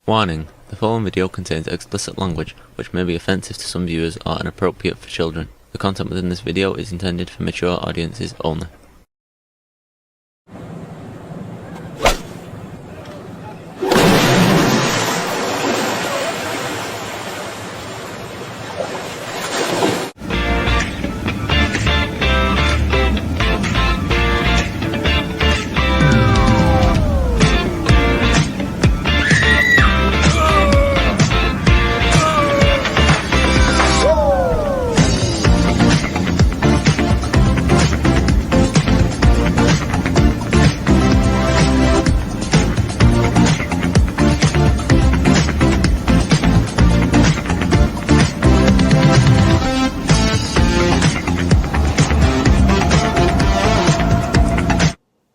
Warning: the following video contains explicit language which may be offensive to some viewers or inappropriate for children. The content within this video is intended for mature audiences only.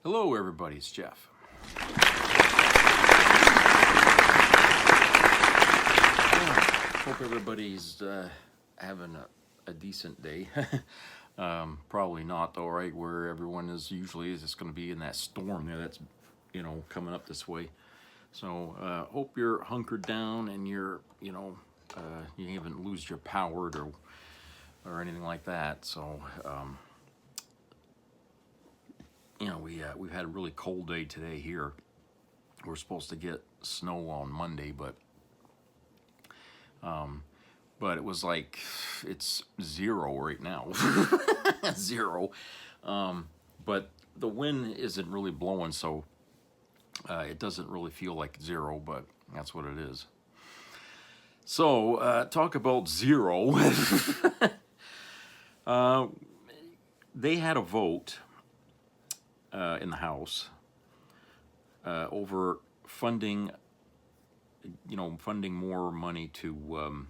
Hello everybody, it's Jeff. Hope everybody's having a decent day. Probably not though, right? Where everyone is usually is just going to be in that storm there that's, coming up this way. So hope you're hunkered down and you're, you haven't lost your power or anything like that. So we've had a really cold day today here. We're supposed to get snow on Monday, but it was like it's 0 right now. 0. But the wind isn't really blowing, so it doesn't really feel like 0, but that's what it is. So talk about 0. They had a vote in the House over funding more money to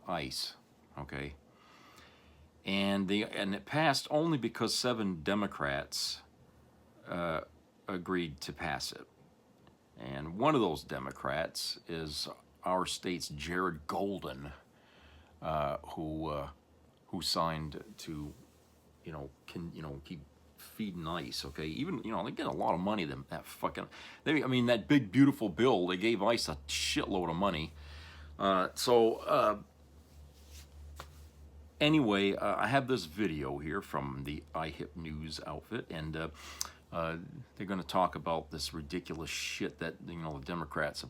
ICE, okay? And it passed only because 7 Democrats agreed to pass it. And one of those Democrats is our state's Jared Golden, who signed to, keep feeding ICE, okay? Even, they get a lot of money, that big, beautiful bill, they gave ICE a shitload of money. Anyway, I have this video here from the iHip News outfit, and they're going to talk about this ridiculous shit that, the Democrats,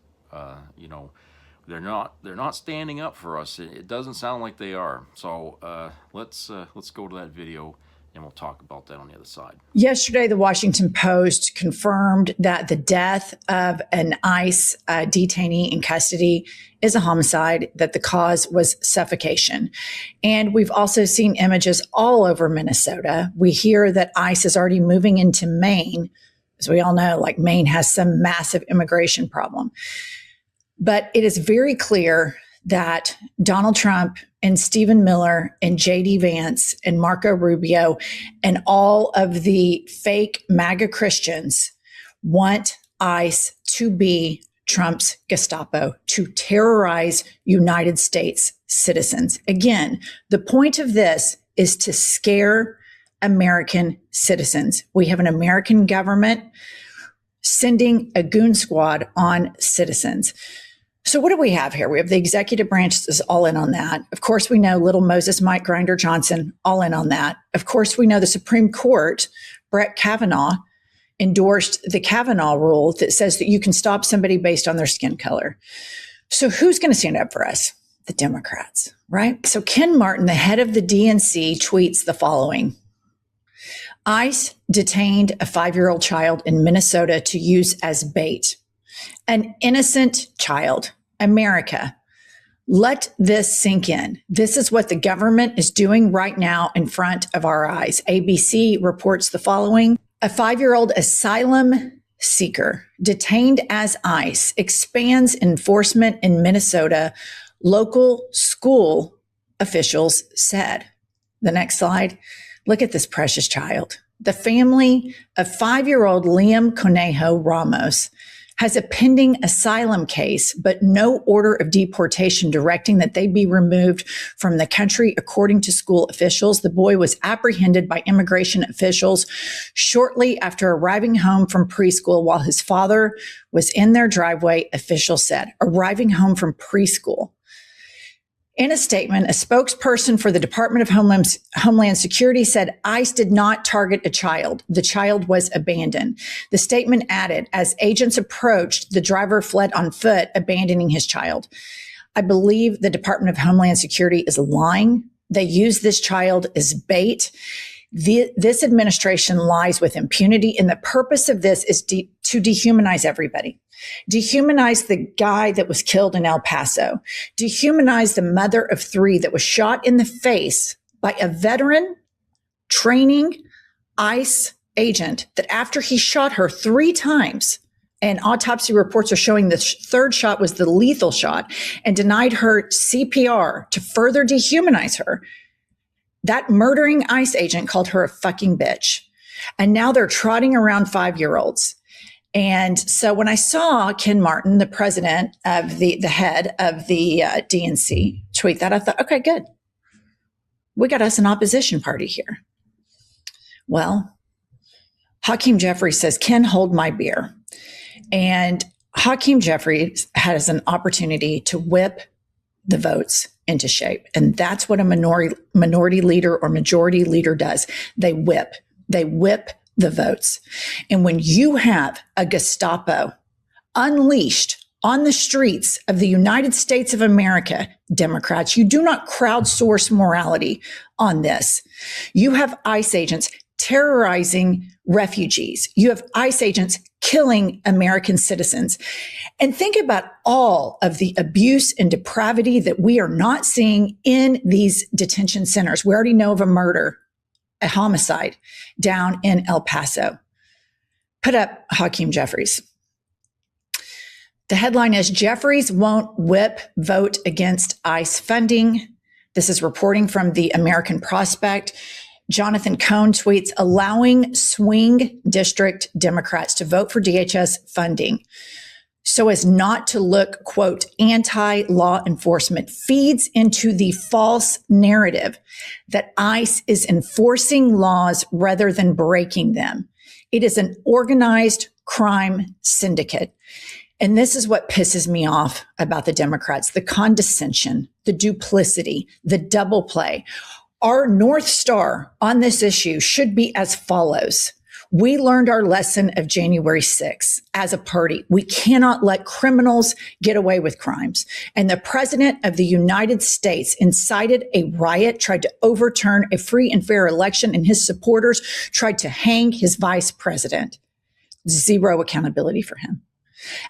they're not standing up for us. It doesn't sound like they are. So let's go to that video, and we'll talk about that on the other side. Yesterday, the Washington Post confirmed that the death of an ICE detainee in custody is a homicide, that the cause was suffocation. And we've also seen images all over Minnesota. We hear that ICE is already moving into Maine. As we all know, Maine has some massive immigration problem. But it is very clear that Donald Trump and Stephen Miller and J.D. Vance and Marco Rubio and all of the fake MAGA Christians want ICE to be Trump's Gestapo, to terrorize United States citizens. Again, the point of this is to scare American citizens. We have an American government sending a goon squad on citizens. So what do we have here? We have the executive branch is all in on that. Of course, we know little Moses Mike Grinder Johnson, all in on that. Of course, we know the Supreme Court, Brett Kavanaugh, endorsed the Kavanaugh rule that says that you can stop somebody based on their skin color. So who's going to stand up for us? The Democrats, right? So Ken Martin, the head of the DNC, tweets the following. ICE detained a 5-year-old child in Minnesota to use as bait. An innocent child. America. Let this sink in. This is what the government is doing right now in front of our eyes. ABC reports the following. A 5-year-old asylum seeker detained as ICE expands enforcement in Minnesota, local school officials said. The next slide. Look at this precious child. The family of 5-year-old Liam Conejo Ramos has a pending asylum case, but no order of deportation directing that they be removed from the country, according to school officials. The boy was apprehended by immigration officials shortly after arriving home from preschool while his father was in their driveway, officials said. Arriving home from preschool. In a statement, a spokesperson for the Department of Homeland Security said ICE did not target a child. The child was abandoned. The statement added, as agents approached, the driver fled on foot, abandoning his child. I believe the Department of Homeland Security is lying. They use this child as bait. This administration lies with impunity, and the purpose of this is to dehumanize everybody. Dehumanize the guy that was killed in El Paso. Dehumanize the mother of 3 that was shot in the face by a veteran training ICE agent that after he shot her 3 times, and autopsy reports are showing the 3rd shot was the lethal shot, and denied her CPR to further dehumanize her. That murdering ICE agent called her a fucking bitch. And now they're trotting around 5-year-olds. And so when I saw Ken Martin, the president of the head of the DNC, tweet that, I thought, okay, good. We got us an opposition party here. Well, Hakeem Jeffries says, Ken, hold my beer. And Hakeem Jeffries has an opportunity to whip the votes into shape. And that's what a minority leader or majority leader does. They whip the votes. And when you have a Gestapo unleashed on the streets of the United States of America, Democrats, you do not crowdsource morality on this. You have ICE agents terrorizing refugees. You have ICE agents killing American citizens. And think about all of the abuse and depravity that we are not seeing in these detention centers. We already know of a murder, a homicide down in El Paso. Put up Hakeem Jeffries. The headline is Jeffries won't whip vote against ICE funding. This is reporting from the American Prospect. Jonathan Cohn tweets, allowing swing district Democrats to vote for DHS funding so as not to look, quote, anti-law enforcement feeds into the false narrative that ICE is enforcing laws rather than breaking them. It is an organized crime syndicate. And this is what pisses me off about the Democrats, the condescension, the duplicity, the double play. Our North Star on this issue should be as follows. We learned our lesson of January 6th as a party. We cannot let criminals get away with crimes. And the president of the United States incited a riot, tried to overturn a free and fair election, and his supporters tried to hang his vice president. Zero accountability for him.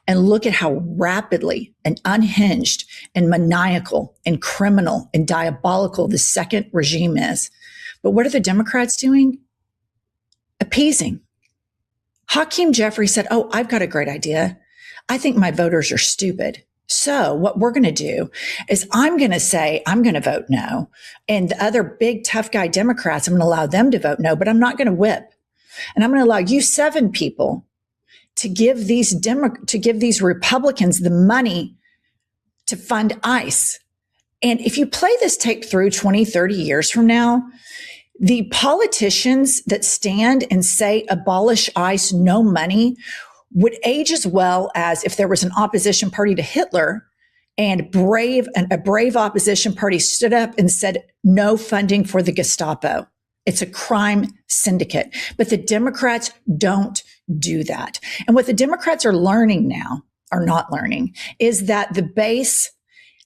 And look at how rapidly and unhinged and maniacal and criminal and diabolical the second regime is. But what are the Democrats doing? Appeasing. Hakeem Jeffries said, oh, I've got a great idea. I think my voters are stupid. So what we're going to do is I'm going to say, I'm going to vote no. And the other big tough guy Democrats, I'm going to allow them to vote no, but I'm not going to whip. And I'm going to allow you 7 people to give these Republicans the money to fund ICE. And if you play this tape through 20, 30 years from now, the politicians that stand and say abolish ICE, no money, would age as well as if there was an opposition party to Hitler and a brave opposition party stood up and said no funding for the Gestapo. It's a crime syndicate. But the Democrats don't do that. And what the Democrats are learning now, are not learning, is that the base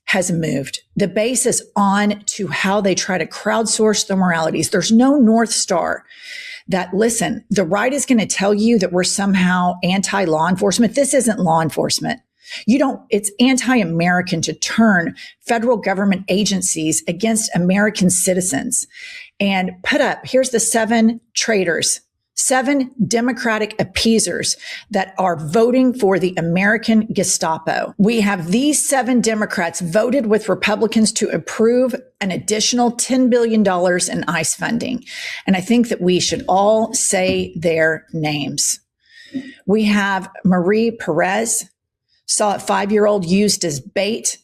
has moved. The base is on to how they try to crowdsource the moralities. There's no North Star that, listen, the right is going to tell you that we're somehow anti-law enforcement. This isn't law enforcement. It's anti-American to turn federal government agencies against American citizens. And put up, here's the 7 traitors, 7 Democratic appeasers that are voting for the American Gestapo. We have these 7 Democrats voted with Republicans to approve an additional $10 billion in ICE funding. And I think that we should all say their names. We have Marie Perez, saw a 5-year-old used as bait,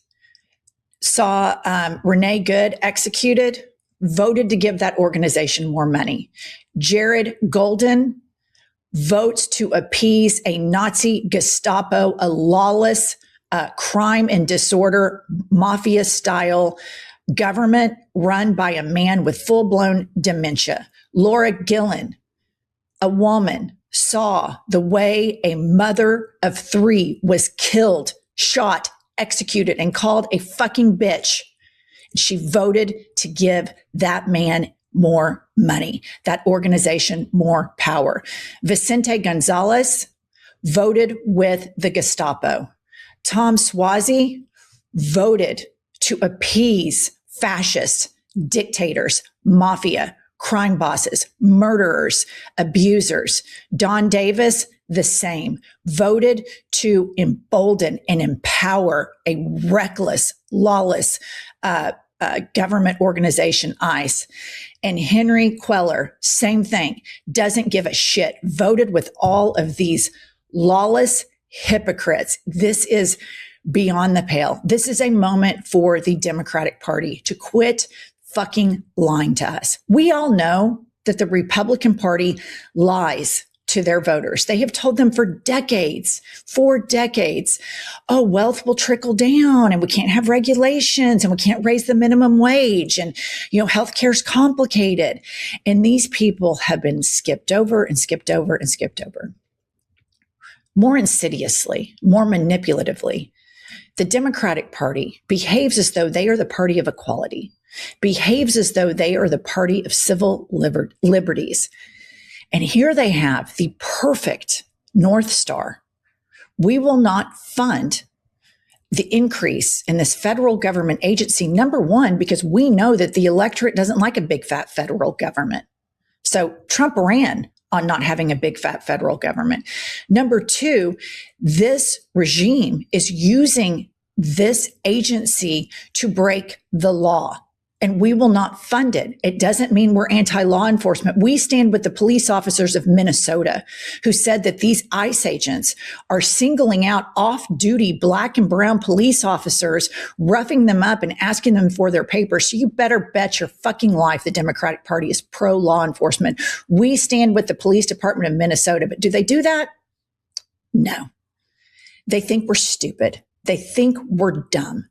saw Renee Good executed, voted to give that organization more money. Jared Golden votes to appease a Nazi Gestapo, a lawless crime and disorder, mafia style government run by a man with full-blown dementia. Laura Gillen, a woman, saw the way a mother of 3 was killed, shot, executed, and called a fucking bitch. She voted to give that man more money, that organization more power. Vicente Gonzalez voted with the Gestapo. Tom Suozzi voted to appease fascists, dictators, mafia, crime bosses, murderers, abusers. Don Davis, the same, voted to embolden and empower a reckless, lawless government organization, ICE. And Henry Queller, same thing, doesn't give a shit, voted with all of these lawless hypocrites. This is beyond the pale. This is a moment for the Democratic Party to quit fucking lying to us. We all know that the Republican Party lies to their voters. They have told them for decades, oh, wealth will trickle down and we can't have regulations and we can't raise the minimum wage and, healthcare is complicated. And these people have been skipped over and skipped over and skipped over. More insidiously, more manipulatively, the Democratic Party behaves as though they are the party of equality, behaves as though they are the party of civil liberties. And here they have the perfect North Star. We will not fund the increase in this federal government agency, number one, because we know that the electorate doesn't like a big fat federal government. So Trump ran on not having a big fat federal government. Number two, this regime is using this agency to break the law. And we will not fund it. It doesn't mean we're anti-law enforcement. We stand with the police officers of Minnesota who said that these ICE agents are singling out off-duty black and brown police officers, roughing them up and asking them for their papers. So you better bet your fucking life the Democratic Party is pro-law enforcement. We stand with the police department of Minnesota. But do they do that? No. They think we're stupid. They think we're dumb.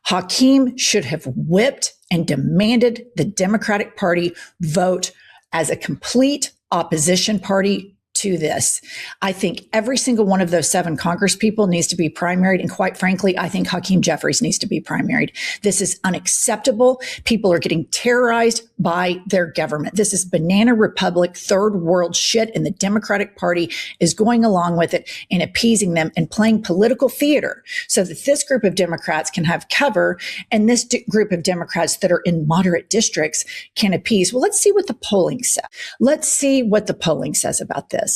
Hakeem should have whipped and demanded the Democratic Party vote as a complete opposition party to this. I think every single one of those 7 Congress people needs to be primaried. And quite frankly, I think Hakeem Jeffries needs to be primaried. This is unacceptable. People are getting terrorized by their government. This is banana republic, third world shit. And the Democratic Party is going along with it and appeasing them and playing political theater so that this group of Democrats can have cover and this group of Democrats that are in moderate districts can appease. Well, let's see what the polling says. Let's see what the polling says about this.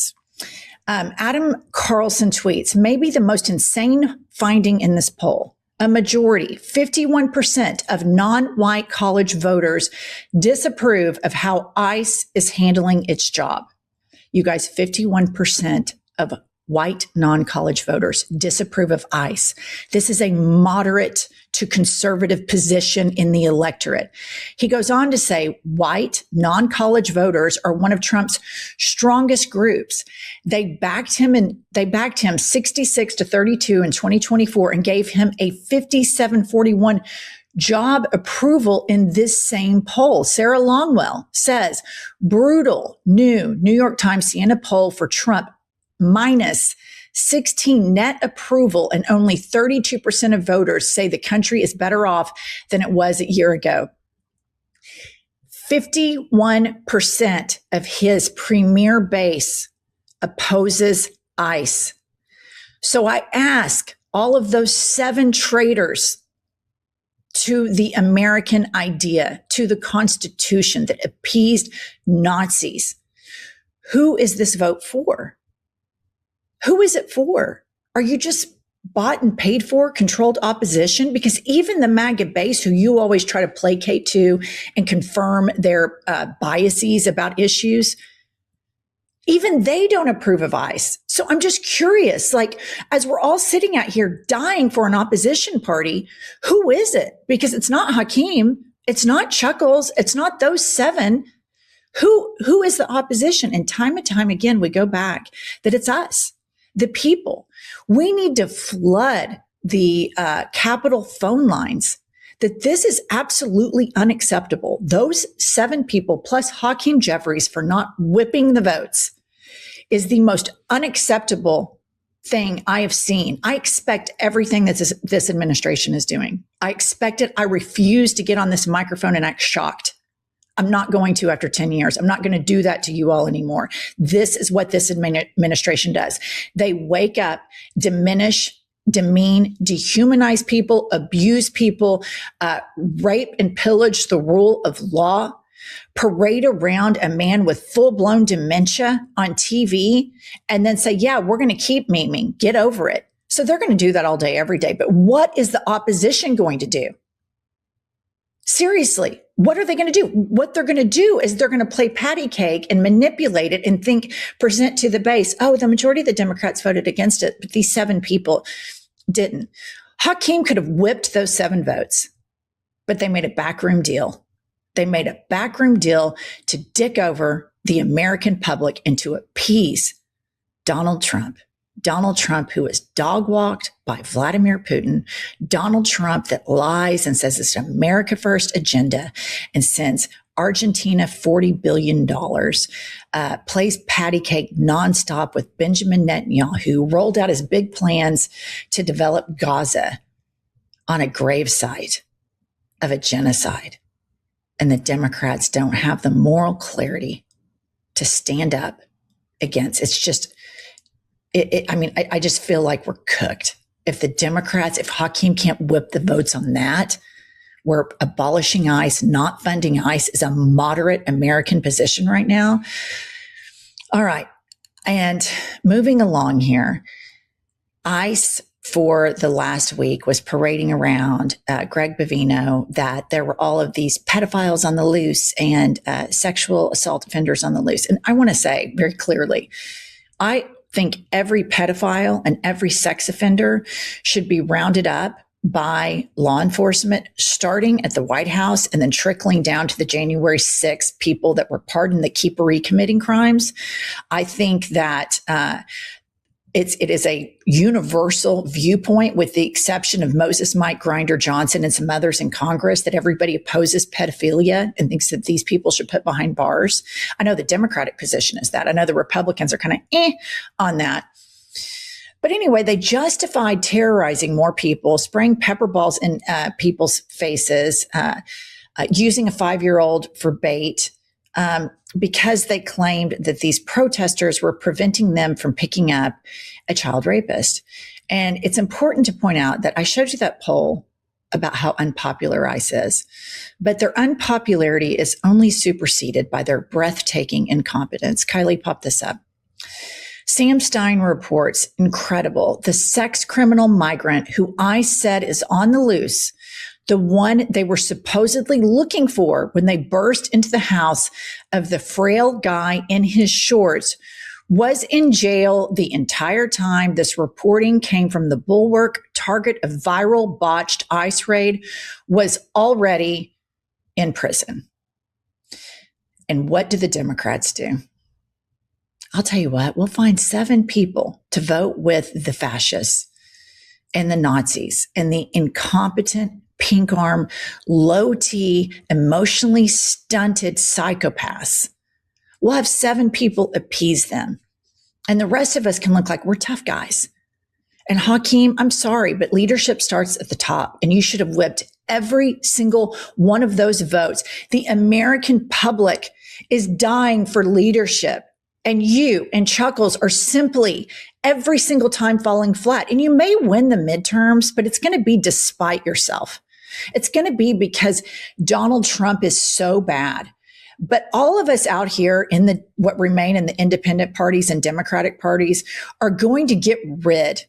Adam Carlson tweets, maybe the most insane finding in this poll. A majority, 51% of non-white college voters disapprove of how ICE is handling its job. You guys, 51% of white non-college voters disapprove of ICE. This is a moderate to conservative position in the electorate. He goes on to say white non-college voters are one of Trump's strongest groups. They backed him 66 to 32 in 2024 and gave him a 57-41 job approval in this same poll. Sarah Longwell says brutal new New York Times Siena poll for Trump minus 16 net approval, and only 32% of voters say the country is better off than it was a year ago. 51% of his premier base opposes ICE. So I ask all of those 7 traitors to the American idea, to the Constitution that appeased Nazis, who is this vote for? Who is it for? Are you just bought and paid for controlled opposition? Because even the MAGA base, who you always try to placate to and confirm their biases about issues, Even they don't approve of ICE. So I'm just curious, like, as we're all sitting out here dying for an opposition party, who is it? Because it's not Hakeem. It's not Chuckles. It's not those 7. Who is the opposition? And time again, we go back that it's us, the people. We need to flood the Capitol phone lines, that this is absolutely unacceptable. Those 7 people plus Hakeem Jeffries for not whipping the votes is the most unacceptable thing I have seen. I expect everything that this administration is doing. I expect it. I refuse to get on this microphone and act shocked. I'm not going to after 10 years. I'm not going to do that to you all anymore. This is what this administration does. They wake up, diminish, demean, dehumanize people, abuse people, rape and pillage the rule of law, parade around a man with full-blown dementia on TV, and then say, yeah, we're going to keep memeing. Get over it. So they're going to do that all day, every day. But what is the opposition going to do? Seriously, what are they going to do? What they're going to do is they're going to play patty cake and manipulate it and present to the base, oh, the majority of the Democrats voted against it, but these 7 people didn't. Hakeem could have whipped those 7 votes, but they made a backroom deal. They made a backroom deal to dick over the American public and to appease Donald Trump. Donald Trump, who is dog walked by Vladimir Putin, Donald Trump that lies and says it's an America First agenda and sends Argentina $40 billion, plays patty cake nonstop with Benjamin Netanyahu, who rolled out his big plans to develop Gaza on a gravesite of a genocide. And the Democrats don't have the moral clarity to stand up against. It's just, I just feel like we're cooked. If the Democrats, if Hakeem can't whip the votes on that, where abolishing ICE, not funding ICE is a moderate American position right now. All right. And moving along here, ICE for the last week was parading around Greg Bovino that there were all of these pedophiles on the loose and sexual assault offenders on the loose. And I want to say very clearly, I think every pedophile and every sex offender should be rounded up by law enforcement, starting at the White House and then trickling down to the January 6th people that were pardoned that keep recommitting crimes. I think that it is a universal viewpoint, with the exception of Moses Mike Grinder Johnson and some others in Congress, that everybody opposes pedophilia and thinks that these people should put behind bars. I know the Democratic position is that. I know the Republicans are kind of on that. But anyway, they justified terrorizing more people, spraying pepper balls in people's faces, using a 5-year-old for bait, because they claimed that these protesters were preventing them from picking up a child rapist. And it's important to point out that I showed you that poll about how unpopular ICE is, but their unpopularity is only superseded by their breathtaking incompetence. Kylie, pop this up. Sam Stein reports, incredible, the sex criminal migrant who ICE said is on the loose, the one they were supposedly looking for when they burst into the house of the frail guy in his shorts, was in jail the entire time. This reporting came from the Bulwark, target of viral botched ICE raid, was already in prison. And what do the Democrats do? I'll tell you what, we'll find 7 people to vote with the fascists and the Nazis and the incompetent, pink arm, low T, emotionally stunted psychopaths. We'll have 7 people appease them. And the rest of us can look like we're tough guys. And Hakeem, I'm sorry, but leadership starts at the top, and you should have whipped every single one of those votes. The American public is dying for leadership. And you and Chuckles are simply every single time falling flat. And you may win the midterms, but it's going to be despite yourself. It's going to be because Donald Trump is so bad. But all of us out here in the what remain in the independent parties and Democratic parties are going to get rid,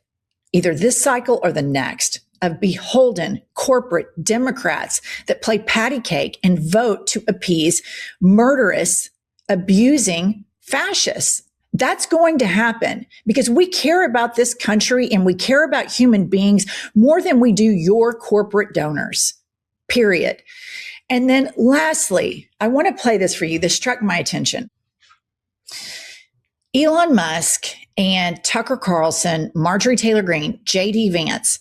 either this cycle or the next, of beholden corporate Democrats that play patty cake and vote to appease murderous, abusing fascists. That's going to happen because we care about this country and we care about human beings more than we do your corporate donors, period. And then lastly, I want to play this for you. This struck my attention. Elon Musk and Tucker Carlson, Marjorie Taylor Greene, J.D. Vance.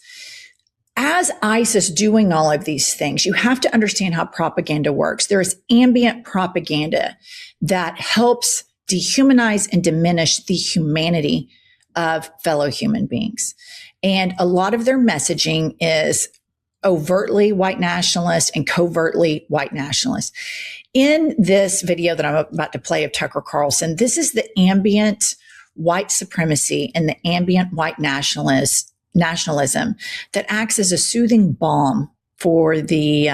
As ICE is doing all of these things, you have to understand how propaganda works. There is ambient propaganda that helps dehumanize and diminish the humanity of fellow human beings. And a lot of their messaging is overtly white nationalist and covertly white nationalist. In this video that I'm about to play of Tucker Carlson, this is the ambient white supremacy and the ambient white nationalism that acts as a soothing balm for the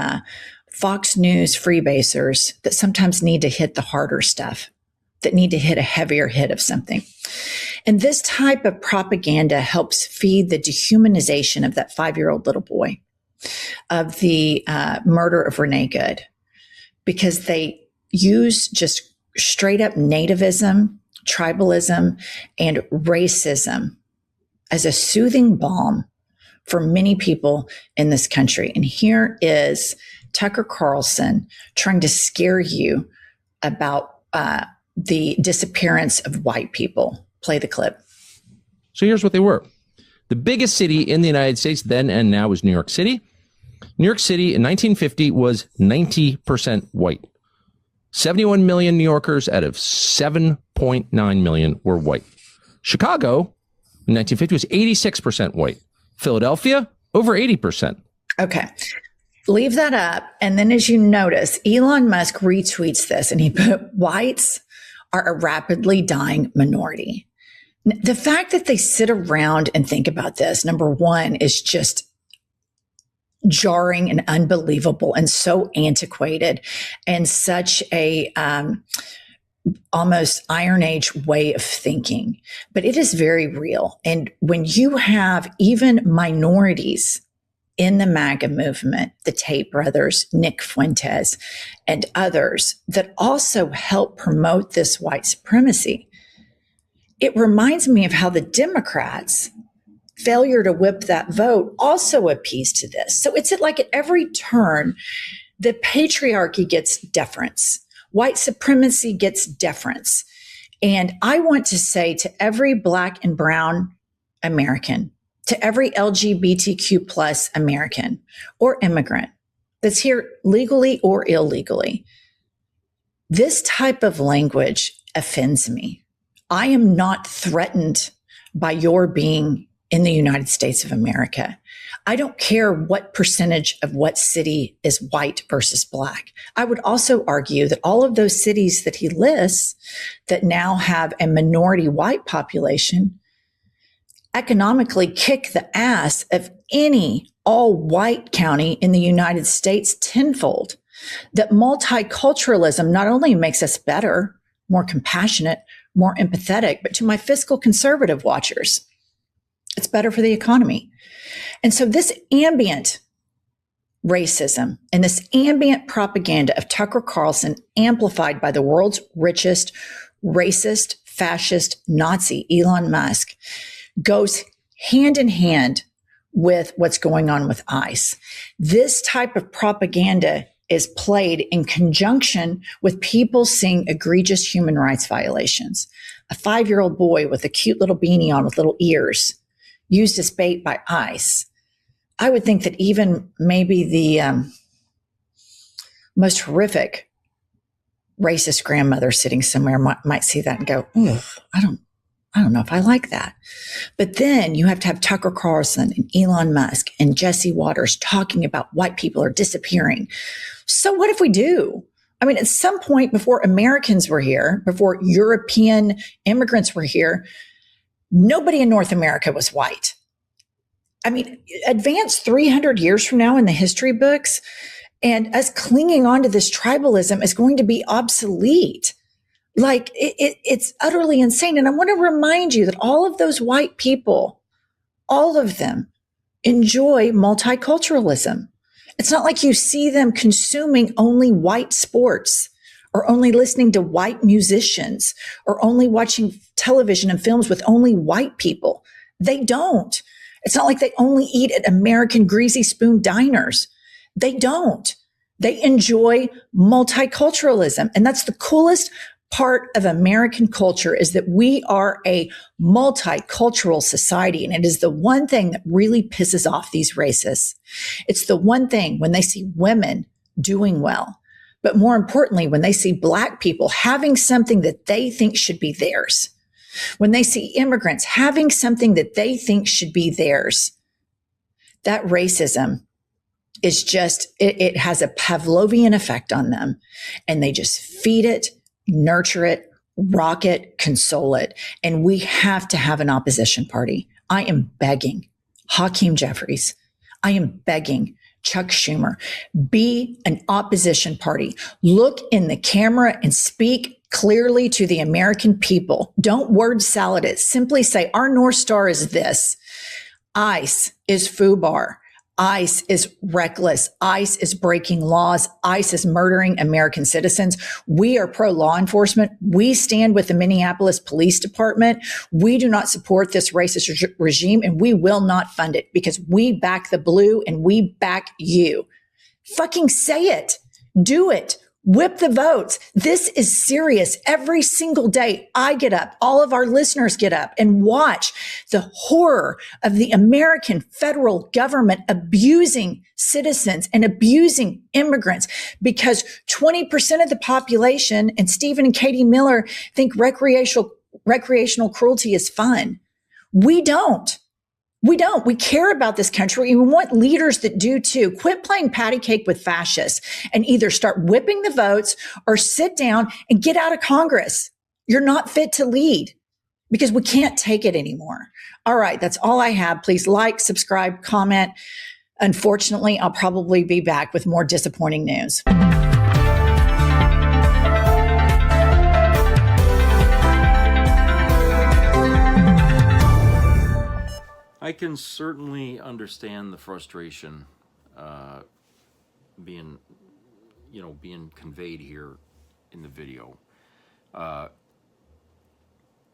Fox News freebasers that sometimes need to hit the harder stuff, that need to hit a heavier hit of something. And this type of propaganda helps feed the dehumanization of that 5-year-old little boy, of the murder of Renee Good, because they use just straight up nativism, tribalism, and racism as a soothing balm for many people in this country. And here is Tucker Carlson trying to scare you about the disappearance of white people. Play the clip. So here's what they were. The biggest city in the United States then and now is New York City. New York City in 1950 was 90% white. 71 million New Yorkers out of 7.9 million were white. Chicago in 1950 was 86% white. Philadelphia, over 80%. Okay. Leave that up. And then as you notice, Elon Musk retweets this and he put, whites are a rapidly dying minority. The fact that they sit around and think about this, number one, is just jarring and unbelievable and so antiquated and such a almost Iron Age way of thinking. But it is very real. And when you have even minorities in the MAGA movement, the Tate brothers, Nick Fuentes, and others that also help promote this white supremacy, it reminds me of how the Democrats' failure to whip that vote also appeased to this. So it's like at every turn, the patriarchy gets deference. White supremacy gets deference. And I want to say to every Black and brown American, to every LGBTQ plus American or immigrant that's here legally or illegally, this type of language offends me. I am not threatened by your being in the United States of America. I don't care what percentage of what city is white versus Black. I would also argue that all of those cities that he lists that now have a minority white population economically kick the ass of any all white county in the United States tenfold. That multiculturalism not only makes us better, more compassionate, more empathetic, but to my fiscal conservative watchers, it's better for the economy. And so this ambient racism and this ambient propaganda of Tucker Carlson, amplified by the world's richest, racist, fascist, Nazi, Elon Musk, goes hand in hand with what's going on with ICE. This type of propaganda is played in conjunction with people seeing egregious human rights violations. A 5-year-old boy with a cute little beanie on with little ears used as bait by ICE. I would think that even maybe the most horrific racist grandmother sitting somewhere might see that and go, "Ugh, I don't know if I like that." But then you have to have Tucker Carlson and Elon Musk and Jesse Waters talking about white people are disappearing. So what if we do? I mean, at some point before Americans were here, before European immigrants were here, nobody in North America was white. I mean, advance 300 years from now in the history books, and us clinging on to this tribalism is going to be obsolete. Like it's utterly insane. And I want to remind you that all of those white people, all of them enjoy multiculturalism. It's not like you see them consuming only white sports or only listening to white musicians or only watching television and films with only white people. They don't. It's not like they only eat at American greasy spoon diners. They don't. They enjoy multiculturalism. And that's the coolest part of American culture, is that we are a multicultural society. And it is the one thing that really pisses off these racists. It's the one thing when they see women doing well, but more importantly, when they see Black people having something that they think should be theirs, when they see immigrants having something that they think should be theirs, that racism is just, it has a Pavlovian effect on them, and they just feed it, nurture it, rock it, console it. And we have to have an opposition party. I am begging Hakeem Jeffries. I am begging Chuck Schumer, be an opposition party. Look in the camera and speak clearly to the American people. Don't word salad it. Simply say, our North Star is this. ICE is FUBAR. ICE is reckless. ICE is breaking laws. ICE is murdering American citizens. We are pro law enforcement. We stand with the Minneapolis Police Department. We do not support this racist regime, and we will not fund it because we back the blue and we back you. Fucking say it. Do it. Whip the votes. This is serious. Every single day I get up, all of our listeners get up and watch the horror of the American federal government abusing citizens and abusing immigrants, because 20% of the population, and Stephen and Katie Miller, think recreational cruelty is fun. We don't. We don't. We care about this country, and we want leaders that do too. Quit playing patty cake with fascists and either start whipping the votes or sit down and get out of Congress. You're not fit to lead because we can't take it anymore. All right. That's all I have. Please like, subscribe, comment. Unfortunately, I'll probably be back with more disappointing news. I can certainly understand the frustration being conveyed here in the video.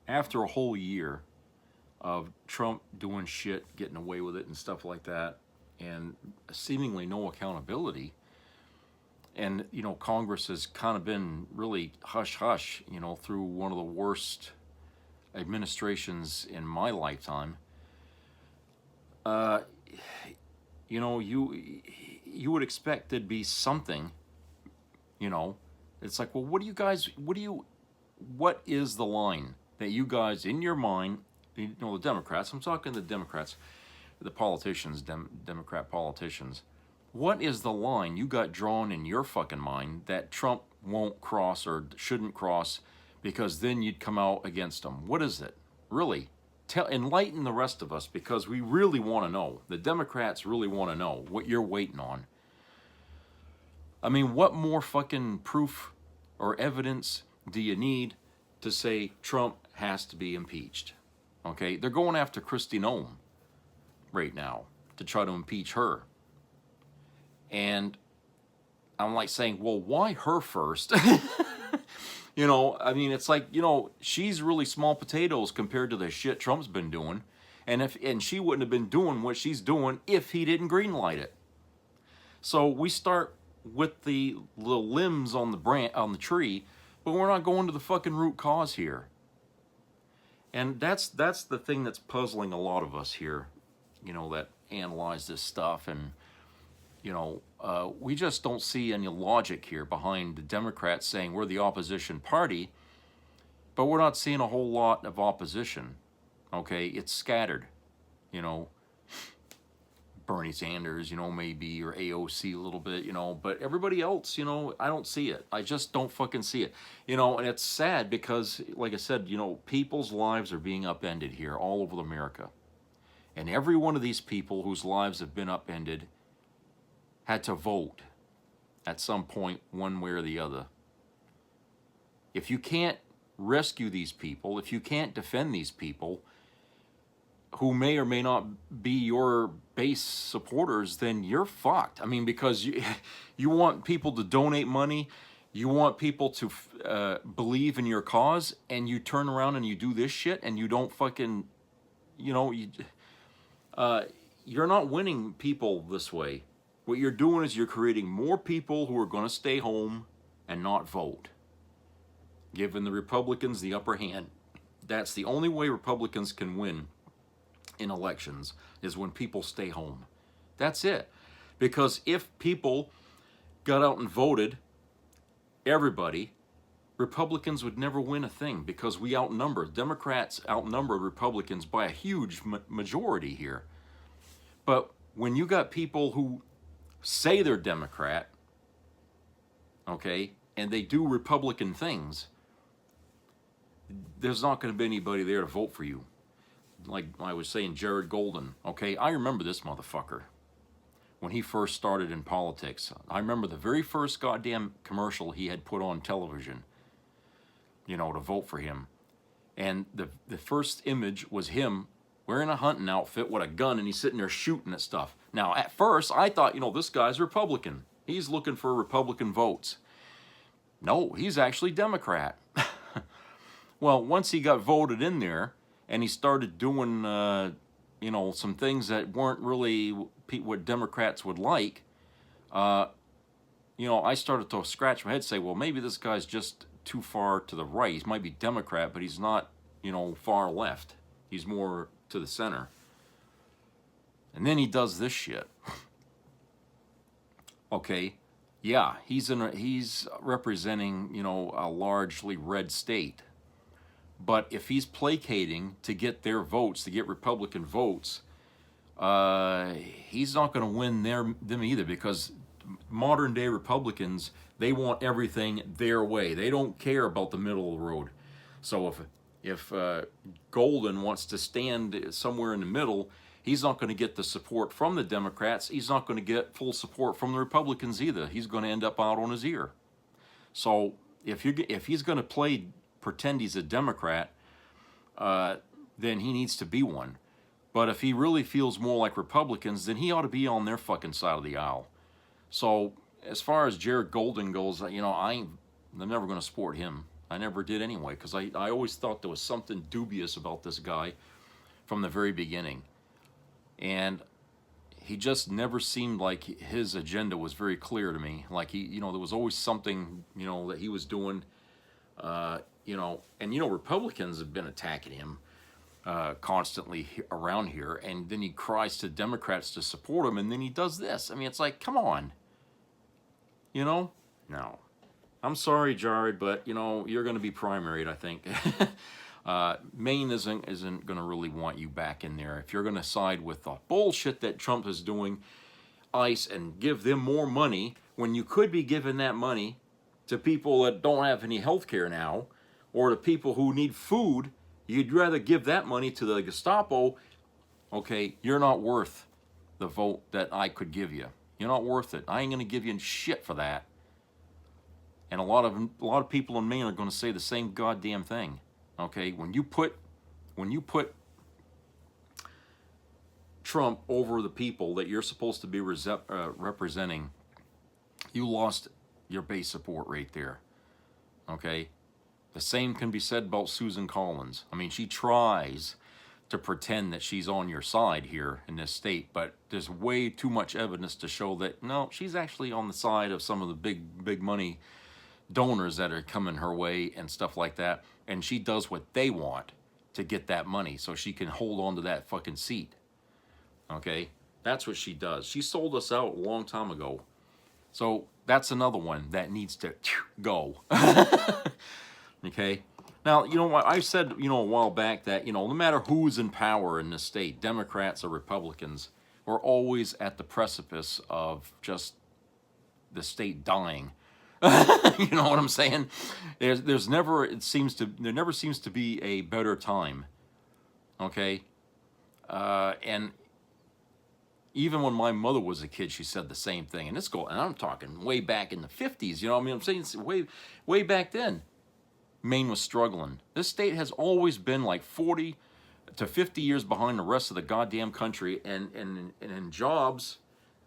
After a whole year of Trump doing shit, getting away with it and stuff like that, and seemingly no accountability, and, Congress has kind of been really hush-hush, through one of the worst administrations in my lifetime. You would expect there'd be something, it's like, well, what is the line that you guys, in your mind, the Democrats, I'm talking the Democrats, the politicians, Democrat politicians, what is the line you got drawn in your fucking mind that Trump won't cross or shouldn't cross, because then you'd come out against him? What is it? Really? Enlighten the rest of us, because we really want to know. The Democrats really want to know what you're waiting on. I mean, what more fucking proof or evidence do you need to say Trump has to be impeached? Okay, they're going after Kristi Noem right now to try to impeach her. And I'm like saying, well, why her first? It's like, she's really small potatoes compared to the shit Trump's been doing. And she wouldn't have been doing what she's doing if he didn't greenlight it. So we start with the limbs on the tree, but we're not going to the fucking root cause here. And that's the thing that's puzzling a lot of us here, that analyze this stuff. And, we just don't see any logic here behind the Democrats saying we're the opposition party, but we're not seeing a whole lot of opposition. Okay, it's scattered. Bernie Sanders, maybe, or AOC a little bit, but everybody else, I don't see it. I just don't fucking see it. And it's sad because, like I said, people's lives are being upended here all over America. And every one of these people whose lives have been upended had to vote at some point, one way or the other. If you can't rescue these people, if you can't defend these people who may or may not be your base supporters, then you're fucked. I mean, because you want people to donate money You want people to believe in your cause, and you turn around and you do this shit, and you don't fucking, you know, you're not winning people this way. What you're doing is you're creating more people who are going to stay home and not vote, giving the Republicans the upper hand. That's the only way Republicans can win in elections, is when people stay home. That's it. Because if people got out and voted, everybody, Republicans would never win a thing, because we outnumber. Democrats outnumber Republicans by a huge majority here. But when you got people who say they're Democrat, okay, and they do Republican things, there's not going to be anybody there to vote for you. Like I was saying, Jared Golden, okay, I remember this motherfucker when he first started in politics. I remember the very first goddamn commercial he had put on television, you know, to vote for him. And the first image was him wearing a hunting outfit with a gun, and he's sitting there shooting at stuff. Now, at first, I thought, you know, this guy's Republican. He's looking for Republican votes. No, he's actually Democrat. Well, once he got voted in there, and he started doing, you know, some things that weren't really what Democrats would like, you know, I started to scratch my head and say, well, maybe this guy's just too far to the right. He might be Democrat, but he's not, you know, far left. He's more to the center. And then he does this shit. Okay, yeah, he's representing, you know, a largely red state. But if he's placating to get their votes, to get Republican votes, he's not going to win them either, because modern day Republicans, they want everything their way. They don't care about the middle of the road. So if Golden wants to stand somewhere in the middle, he's not going to get the support from the Democrats. He's not going to get full support from the Republicans either. He's going to end up out on his ear. So if he's going to pretend he's a Democrat, then he needs to be one. But if he really feels more like Republicans, then he ought to be on their fucking side of the aisle. So as far as Jared Golden goes, you know, I'm never going to support him. I never did anyway, because I always thought there was something dubious about this guy from the very beginning. And he just never seemed like his agenda was very clear to me. Like you know, there was always something, you know, that he was doing, you know, and, you know, Republicans have been attacking him constantly around here, and then he cries to Democrats to support him, and then he does this. I mean, it's like, come on. You know? No. I'm sorry, Jared, but, you know, you're going to be primaried, I think. Maine isn't going to really want you back in there. If you're going to side with the bullshit that Trump is doing, ICE, and give them more money, when you could be giving that money to people that don't have any health care now, or to people who need food, you'd rather give that money to the Gestapo. Okay, you're not worth the vote that I could give you. You're not worth it. I ain't going to give you shit for that. And a lot of people in Maine are going to say the same goddamn thing. Okay, when you put Trump over the people that you're supposed to be representing, you lost your base support right there. Okay, the same can be said about Susan Collins. I mean, she tries to pretend that she's on your side here in this state, but there's way too much evidence to show that no, she's actually on the side of some of the big money donors that are coming her way and stuff like that, and she does what they want to get that money so she can hold on to that fucking seat. Okay, that's what she does. She sold us out a long time ago. So that's another one that needs to go. Okay, now, you know what, I said, you know, a while back that, you know, no matter who's in power in this state, Democrats or Republicans, we're always at the precipice of just the state dying. You know what I'm saying? There never seems to be a better time. Okay, and even when my mother was a kid, she said the same thing. And I'm talking way back in the 50s. You know what I mean? I'm saying it's way back then. Maine was struggling. This state has always been like 40 to 50 years behind the rest of the goddamn country, and in jobs,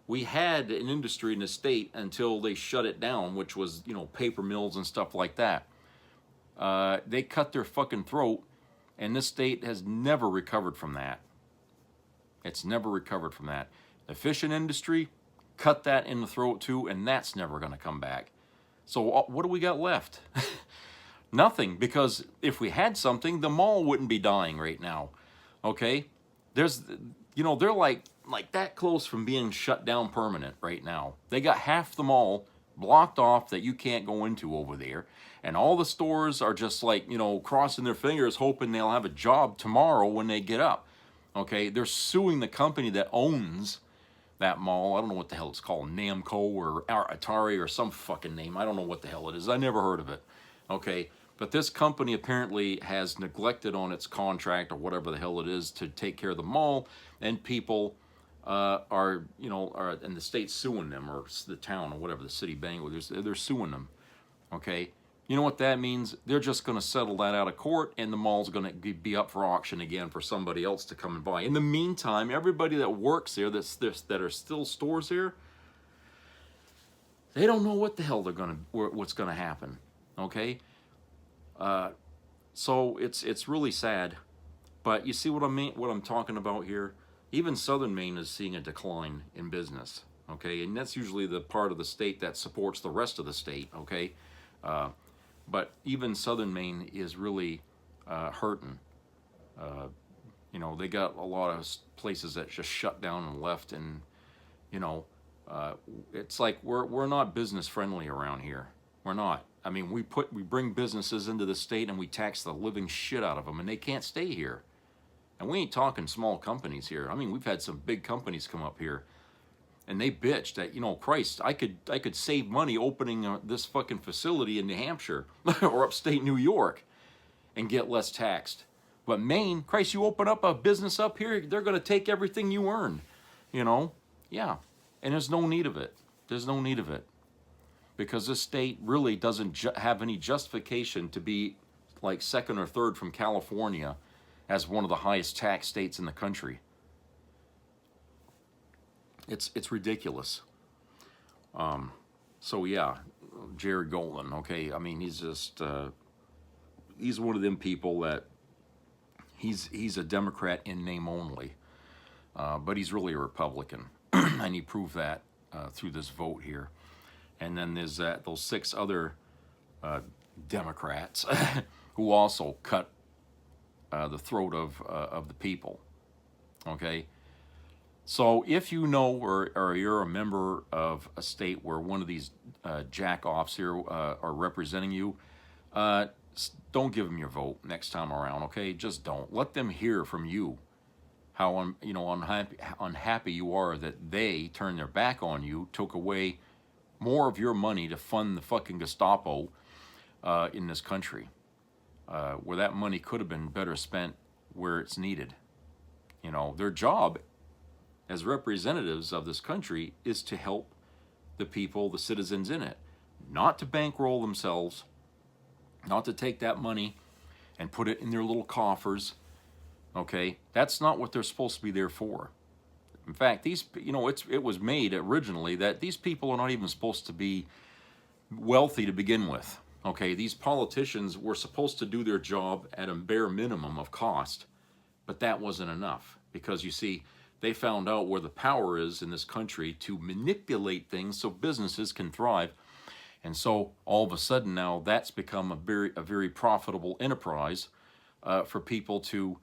we had an industry in the state until they shut it down, which was, you know, paper mills and stuff like that. They cut their fucking throat, and this state has never recovered from that. It's never recovered from that. The fishing industry cut that in the throat too, and that's never going to come back. So what do we got left? Nothing, because if we had something, the mall wouldn't be dying right now. Okay? There's, you know, they're like that close from being shut down permanent right now. They got half the mall blocked off that you can't go into over there. And all the stores are just like, you know, crossing their fingers, hoping they'll have a job tomorrow when they get up. Okay? They're suing the company that owns that mall. I don't know what the hell it's called, Namco or Atari or some fucking name. I don't know what the hell it is. I never heard of it. Okay? But this company apparently has neglected on its contract or whatever the hell it is to take care of the mall, and people are, you know, and the state's suing them, or the town or whatever, the city bank, they're suing them. Okay? You know what that means? They're just going to settle that out of court, and the mall's going to be up for auction again for somebody else to come and buy. In the meantime, everybody that works there, that are still stores there, they don't know what the hell what's going to happen. Okay, so it's really sad, but you see what I mean? What I'm talking about here? Even Southern Maine is seeing a decline in business. Okay, and that's usually the part of the state that supports the rest of the state. Okay. But even Southern Maine is really hurting. You know, they got a lot of places that just shut down and left, and you know, it's like we're not business friendly around here. We're not. I mean, we bring businesses into the state and we tax the living shit out of them, and they can't stay here. And we ain't talking small companies here. I mean, we've had some big companies come up here. And they bitched that, you know, Christ, I could save money opening this fucking facility in New Hampshire or upstate New York and get less taxed. But Maine, Christ, you open up a business up here, they're going to take everything you earn, you know? Yeah, and there's no need of it. There's no need of it. Because this state really doesn't have any justification to be like second or third from California as one of the highest tax states in the country. It's ridiculous. So yeah, Jared Golden. Okay, I mean he's just he's one of them people that he's a Democrat in name only, but he's really a Republican, and he proved that through this vote here. And then there's those 6 other Democrats who also cut the throat of the people. Okay. So if you know or you're a member of a state where one of these jack-offs here are representing you, don't give them your vote next time around, okay? Just don't. Let them hear from you how unhappy you are that they turned their back on you, took away more of your money to fund the fucking Gestapo in this country, where that money could have been better spent where it's needed. You know, their job as representatives of this country is to help the people, the citizens in it, not to bankroll themselves, not to take that money and put it in their little coffers. Okay, that's not what they're supposed to be there for. In fact, it was made originally that these people are not even supposed to be wealthy to begin with. Okay, these politicians were supposed to do their job at a bare minimum of cost, but that wasn't enough, because you see, they found out where the power is in this country to manipulate things so businesses can thrive. And so all of a sudden now that's become a very profitable enterprise for people to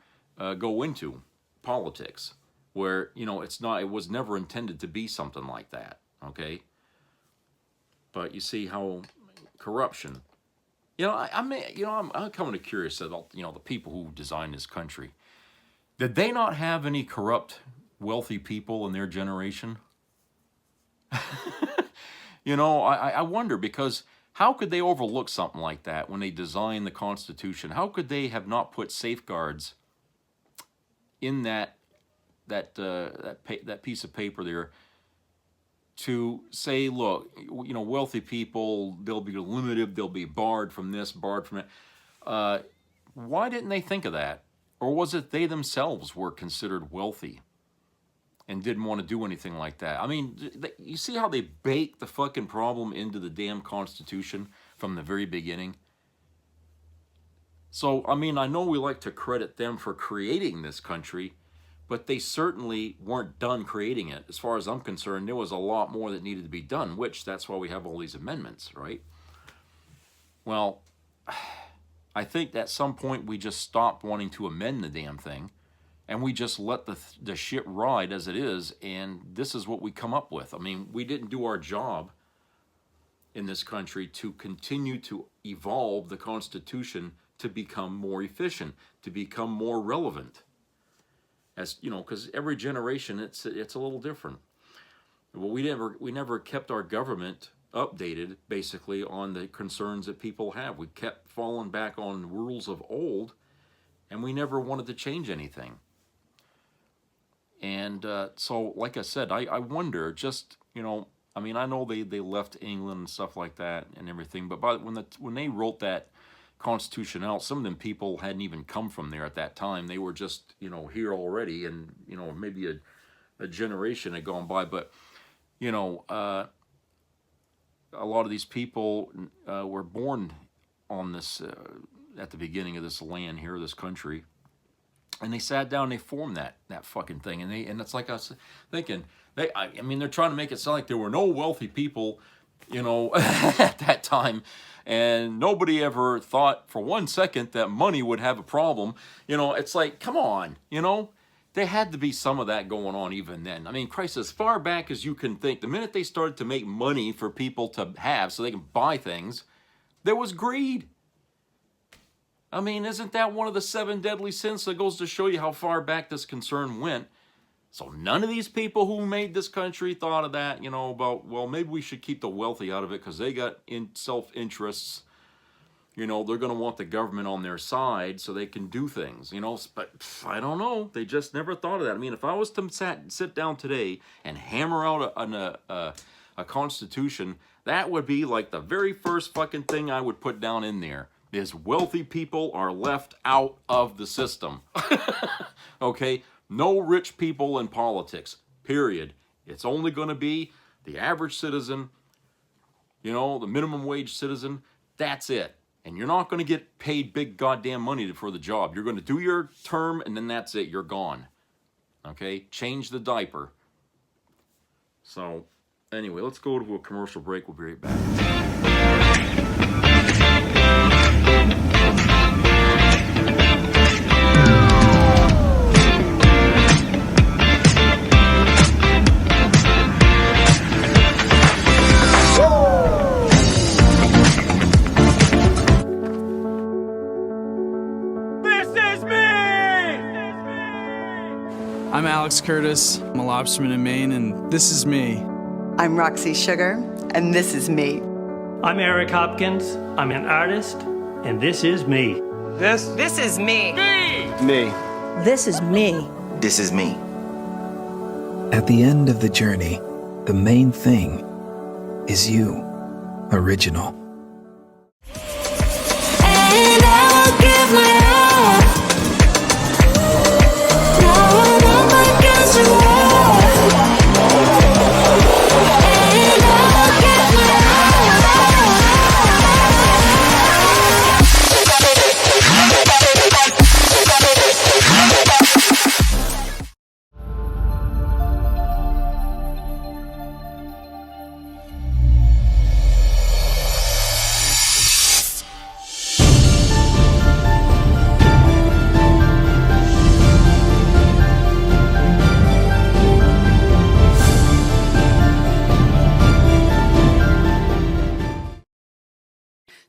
go into politics, where, you know, it was never intended to be something like that. Okay. But you see how corruption, you know, I'm kind of curious about, you know, the people who designed this country. Did they not have any corrupt, wealthy people in their generation? You know, I wonder, because how could they overlook something like that when they designed the Constitution? How could they have not put safeguards in that piece of paper there to say, look, you know, wealthy people, they'll be limited, they'll be barred from this, barred from that. Why didn't they think of that? Or was it they themselves were considered wealthy? and didn't want to do anything like that. I mean, you see how they baked the fucking problem into the damn Constitution from the very beginning? So, I mean, I know we like to credit them for creating this country, but they certainly weren't done creating it. As far as I'm concerned, there was a lot more that needed to be done, which that's why we have all these amendments, right? Well, I think at some point we just stopped wanting to amend the damn thing, and we just let the shit ride as it is, and this is what we come up with. I mean, we didn't do our job in this country to continue to evolve the Constitution to become more efficient, to become more relevant. As you know, because every generation it's a little different. Well, we never kept our government updated basically on the concerns that people have. We kept falling back on rules of old, and we never wanted to change anything. And so, like I said, I wonder, just, you know, I mean, I know they left England and stuff like that and everything, but when they wrote that Constitution out, some of them people hadn't even come from there at that time. They were just, you know, here already, and, you know, maybe a generation had gone by. But, you know, a lot of these people were born on this, at the beginning of this land here, this country. And they sat down and they formed that fucking thing. And it's like I was thinking, I mean, they're trying to make it sound like there were no wealthy people, you know, at that time. And nobody ever thought for 1 second that money would have a problem. You know, it's like, come on, you know, there had to be some of that going on even then. I mean, Christ, as far back as you can think, the minute they started to make money for people to have so they can buy things, there was greed. I mean, isn't that one of the 7 deadly sins that goes to show you how far back this concern went? So none of these people who made this country thought of that, you know, about, well, maybe we should keep the wealthy out of it because they got self-interests. You know, they're going to want the government on their side so they can do things, you know. But I don't know. They just never thought of that. I mean, if I was to sit down today and hammer out a constitution, that would be like the very first fucking thing I would put down in there. Is wealthy people are left out of the system. Okay? No rich people in politics, period. It's only going to be the average citizen, you know, the minimum wage citizen. That's it. And you're not going to get paid big goddamn money for the job. You're going to do your term, and then that's it. You're gone. Okay? Change the diaper. So, anyway, let's go to a commercial break. We'll be right back. I'm Alex Curtis. I'm a lobsterman in Maine, and this is me. I'm Roxy Sugar, and this is me. I'm Eric Hopkins. I'm an artist, and this is me. This is me. me. This is me. This is me. At the end of the journey, the main thing is you, original. And I'll give my all. Now I'm up against the wall. And I'll give my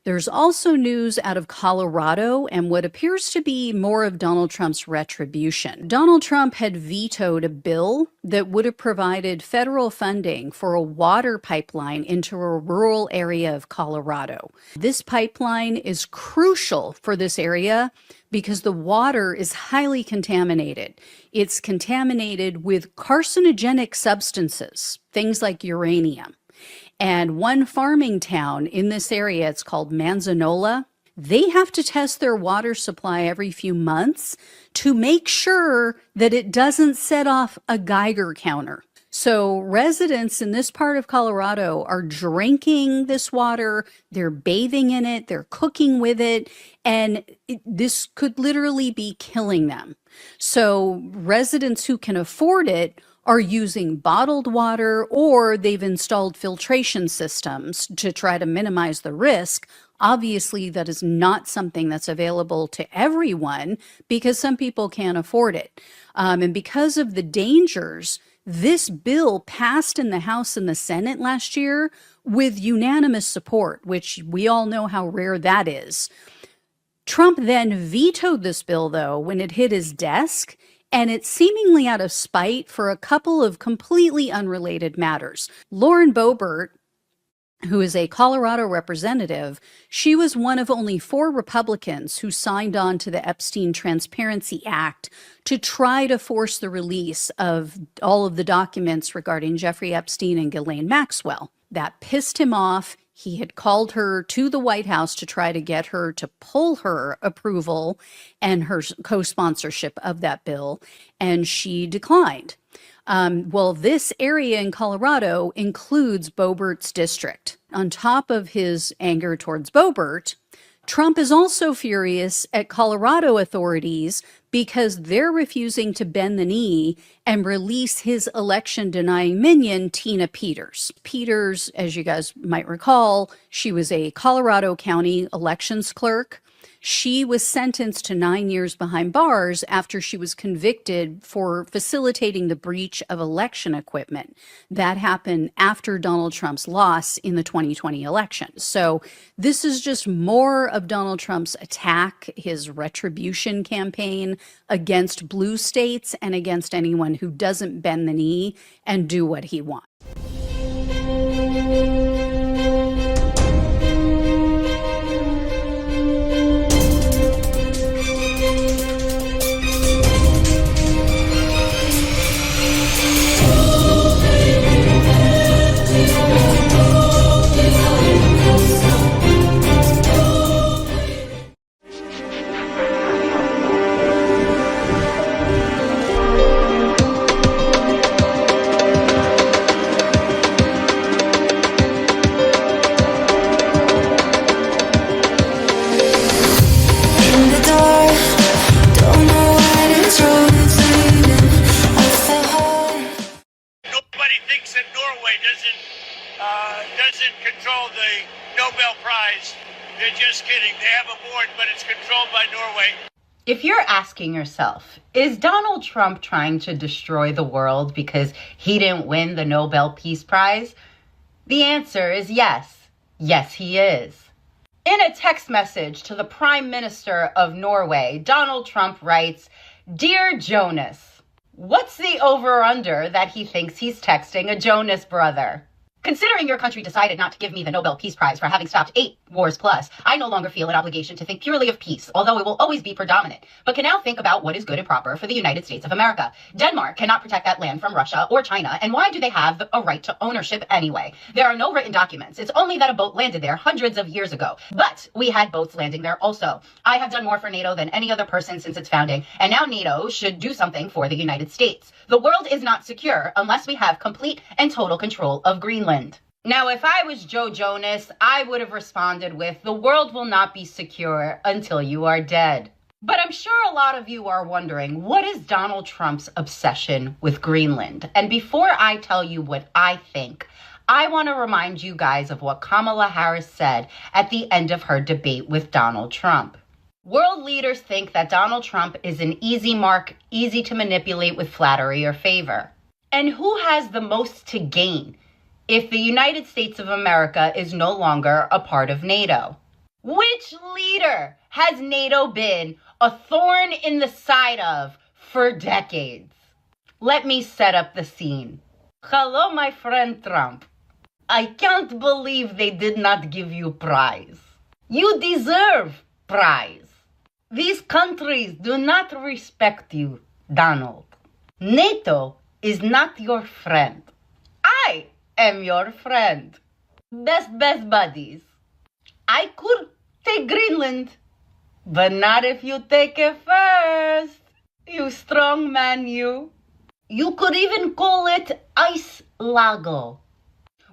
There's also news out of Colorado and what appears to be more of Donald Trump's retribution. Donald Trump had vetoed a bill that would have provided federal funding for a water pipeline into a rural area of Colorado. This pipeline is crucial for this area because the water is highly contaminated. It's contaminated with carcinogenic substances, things like uranium. And one farming town in this area, it's called Manzanola, they have to test their water supply every few months to make sure that it doesn't set off a Geiger counter. So residents in this part of Colorado are drinking this water, they're bathing in it, they're cooking with it, and this could literally be killing them. So residents who can afford it are using bottled water, or they've installed filtration systems to try to minimize the risk. Obviously, that is not something that's available to everyone because some people can't afford it. And because of the dangers, this bill passed in the House and the Senate last year with unanimous support, which we all know how rare that is. Trump then vetoed this bill, though, when it hit his desk, and it's seemingly out of spite for a couple of completely unrelated matters. Lauren Boebert, who is a Colorado representative, she was one of only 4 Republicans who signed on to the Epstein Transparency Act to try to force the release of all of the documents regarding Jeffrey Epstein and Ghislaine Maxwell. That pissed him off. He had called her to the White House to try to get her to pull her approval and her co-sponsorship of that bill, and she declined. Well, this area in Colorado includes Boebert's district. On top of his anger towards Boebert, Trump is also furious at Colorado authorities because they're refusing to bend the knee and release his election-denying minion, Tina Peters. Peters, as you guys might recall, she was a Colorado County elections clerk. She was sentenced to 9 years behind bars after she was convicted for facilitating the breach of election equipment. That happened after Donald Trump's loss in the 2020 election. So this is just more of Donald Trump's attack, his retribution campaign against blue states and against anyone who doesn't bend the knee and do what he wants. doesn't control the Nobel Prize. They're just kidding. They have a board, but it's controlled by Norway. If you're asking yourself, is Donald Trump trying to destroy the world because he didn't win the Nobel Peace Prize? The answer is yes. Yes, he is. In a text message to the Prime Minister of Norway, Donald Trump writes, "Dear Jonas, what's the over-under that he thinks he's texting a Jonas brother? Considering your country decided not to give me the Nobel Peace Prize for having stopped 8 wars plus, I no longer feel an obligation to think purely of peace, although it will always be predominant, but can now think about what is good and proper for the United States of America. Denmark cannot protect that land from Russia or China, and why do they have a right to ownership anyway? There are no written documents. It's only that a boat landed there hundreds of years ago, but we had boats landing there also. I have done more for NATO than any other person since its founding, and now NATO should do something for the United States. The world is not secure unless we have complete and total control of Greenland." Now, if I was Joe Jonas, I would have responded with, "The world will not be secure until you are dead." But I'm sure a lot of you are wondering, what is Donald Trump's obsession with Greenland? And before I tell you what I think, I want to remind you guys of what Kamala Harris said at the end of her debate with Donald Trump. World leaders think that Donald Trump is an easy mark, easy to manipulate with flattery or favor. And who has the most to gain if the United States of America is no longer a part of NATO? Which leader has NATO been a thorn in the side of for decades? Let me set up the scene. Hello, my friend Trump. I can't believe they did not give you prize. You deserve prize. These countries do not respect you, Donald. NATO is not your friend. I am your friend. Best buddies. I could take Greenland. But not if you take it first. You strong man, you. You could even call it Ice Lago.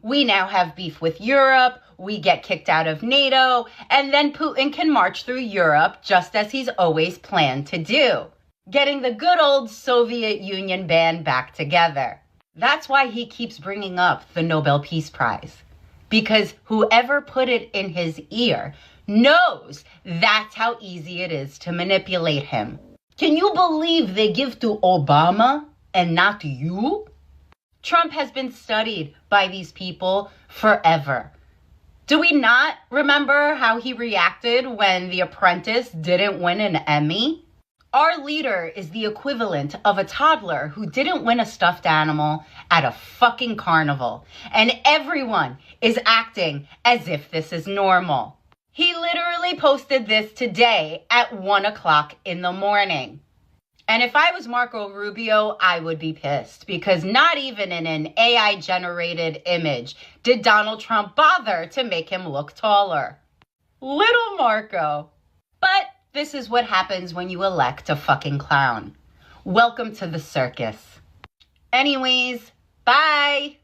We now have beef with Europe, we get kicked out of NATO, and then Putin can march through Europe just as he's always planned to do, getting the good old Soviet Union band back together. That's why he keeps bringing up the Nobel Peace Prize, because whoever put it in his ear knows that's how easy it is to manipulate him. Can you believe they give to Obama and not you? Trump has been studied by these people forever. Do we not remember how he reacted when The Apprentice didn't win an Emmy? Our leader is the equivalent of a toddler who didn't win a stuffed animal at a fucking carnival, and everyone is acting as if this is normal. He literally posted this today at 1 o'clock in the morning. And if I was Marco Rubio, I would be pissed, because not even in an AI-generated image did Donald Trump bother to make him look taller. Little Marco. But this is what happens when you elect a fucking clown. Welcome to the circus. Anyways, bye!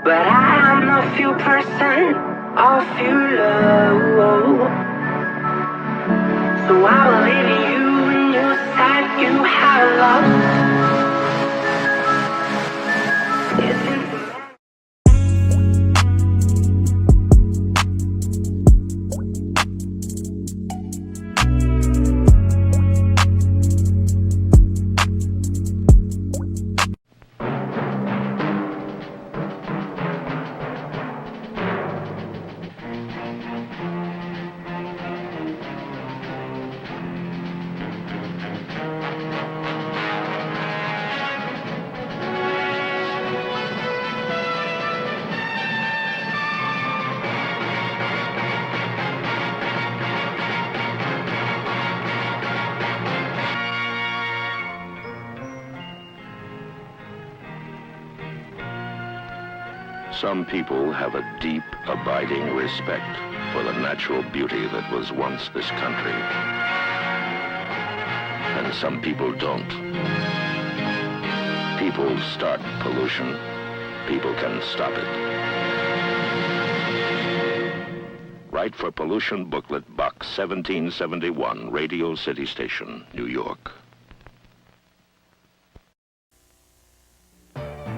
But I am a few percent of your love. So I will leave you when you said you have lost. Some people have a deep, abiding respect for the natural beauty that was once this country. And some people don't. People start pollution. People can stop it. Write for Pollution Booklet, Box 1771, Radio City Station, New York.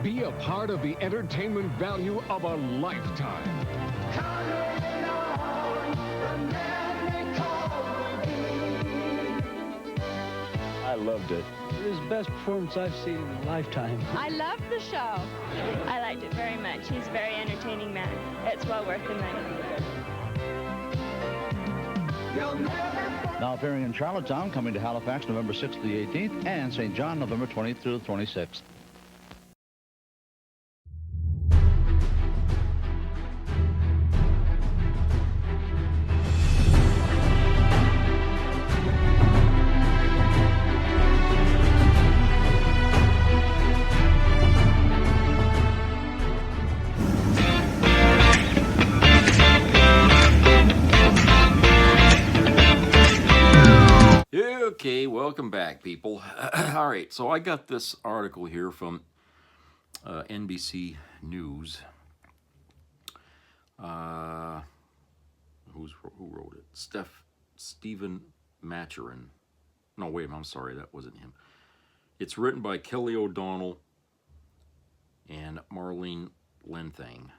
Be a part of the entertainment value of a lifetime. I loved it. It was the best performance I've seen in a lifetime. I loved the show. I liked it very much. He's a very entertaining man. It's well worth the money. Now appearing in Charlottetown, coming to Halifax November 6th to the 18th, and St. John November 20th through the 26th. Okay, welcome back, people. All right, so I got this article here from NBC News. Who wrote it? Stephen Maturin. No, wait, I'm sorry, that wasn't him. It's written by Kelly O'Donnell and Marlene Lenthang.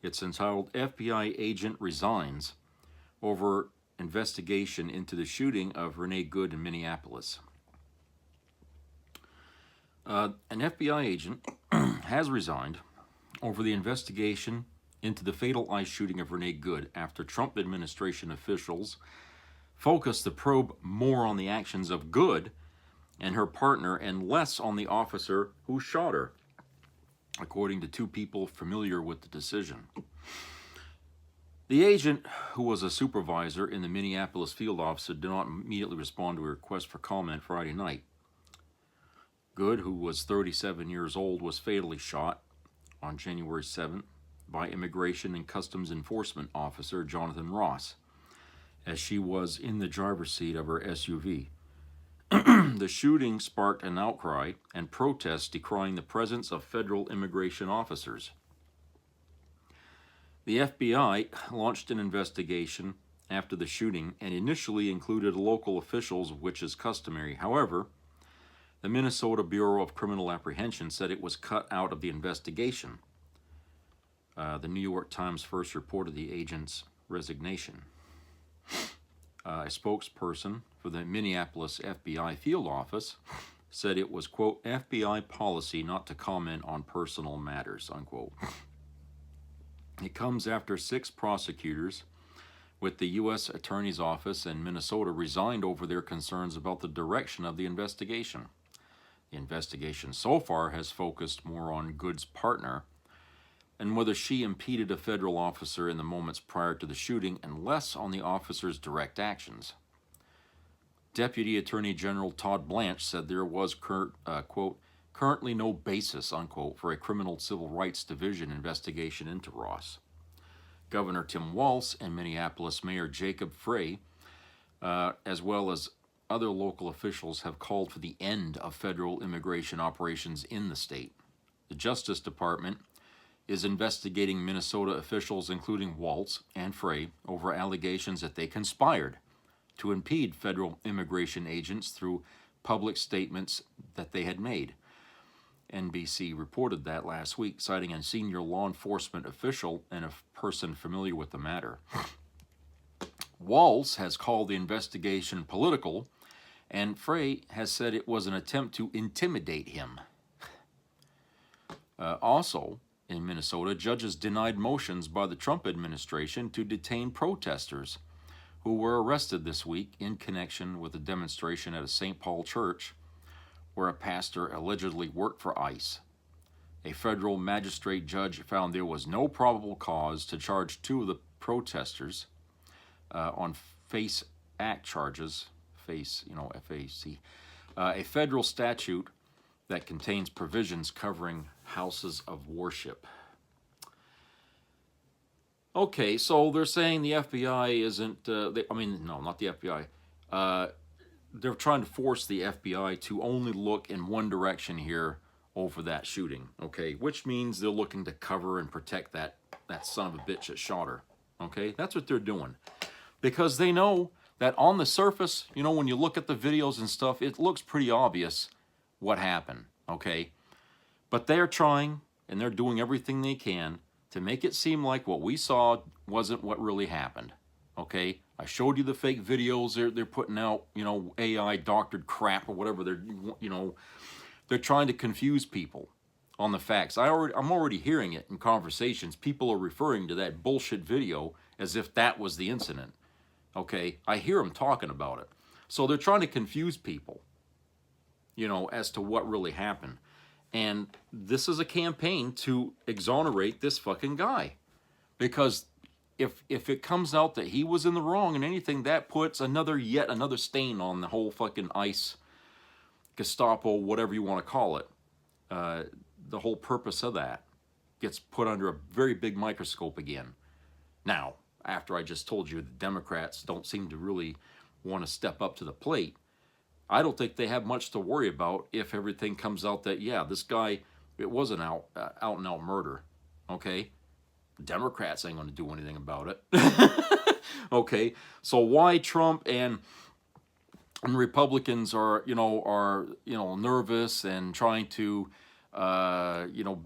It's entitled FBI Agent Resigns Over Investigation into the Shooting of Renee Good in Minneapolis. An FBI agent has resigned over the investigation into the fatal ICE shooting of Renee Good after Trump administration officials focused the probe more on the actions of Good and her partner and less on the officer who shot her, according to two people familiar with the decision. The agent, who was a supervisor in the Minneapolis field office, did not immediately respond to a request for comment Friday night. Good, who was 37 years old, was fatally shot on January 7th by Immigration and Customs Enforcement Officer Jonathan Ross, as she was in the driver's seat of her SUV. The shooting sparked an outcry and protests decrying the presence of federal immigration officers. The FBI launched an investigation after the shooting and initially included local officials, which is customary. However, the Minnesota Bureau of Criminal Apprehension said it was cut out of the investigation. The New York Times first reported the agent's resignation. A spokesperson for the Minneapolis FBI field office said it was, quote, FBI policy not to comment on personal matters, unquote. It comes after 6 prosecutors with the U.S. Attorney's Office in Minnesota resigned over their concerns about the direction of the investigation. The investigation so far has focused more on Good's partner and whether she impeded a federal officer in the moments prior to the shooting and less on the officer's direct actions. Deputy Attorney General Todd Blanche said there was, quote, currently no basis, unquote, for a criminal civil rights division investigation into Ross. Governor Tim Walz and Minneapolis Mayor Jacob Frey, as well as other local officials, have called for the end of federal immigration operations in the state. The Justice Department is investigating Minnesota officials, including Walz and Frey, over allegations that they conspired to impede federal immigration agents through public statements that they had made. NBC reported that last week, citing a senior law enforcement official and a person familiar with the matter. Walz has called the investigation political, and Frey has said it was an attempt to intimidate him. Also, in Minnesota, judges denied motions by the Trump administration to detain protesters who were arrested this week in connection with a demonstration at a St. Paul church where a pastor allegedly worked for ICE. A federal magistrate judge found there was no probable cause to charge 2 of the protesters on FACE Act charges, FACE, F-A-C, a federal statute that contains provisions covering houses of worship. Okay, so they're saying the FBI isn't, no, not the FBI. They're trying to force the FBI to only look in one direction here over that shooting, okay? Which means they're looking to cover and protect that son of a bitch that shot her, okay? That's what they're doing. Because they know that on the surface, when you look at the videos and stuff, it looks pretty obvious what happened, okay? But they're trying, and they're doing everything they can to make it seem like what we saw wasn't what really happened, okay? I showed you the fake videos they're putting out, AI doctored crap or whatever. They're trying to confuse people on the facts. I'm already hearing it in conversations. People are referring to that bullshit video as if that was the incident, okay? I hear them talking about it. So they're trying to confuse people, as to what really happened. And this is a campaign to exonerate this fucking guy. Because if it comes out that he was in the wrong and anything, that puts yet another stain on the whole fucking ICE, Gestapo, whatever you want to call it. The whole purpose of that gets put under a very big microscope again. Now, after I just told you the Democrats don't seem to really want to step up to the plate, I don't think they have much to worry about if everything comes out that, yeah, this guy, it was an out-and-out murder, okay? Democrats ain't going to do anything about it, okay? So why Trump and Republicans are nervous and trying to you know,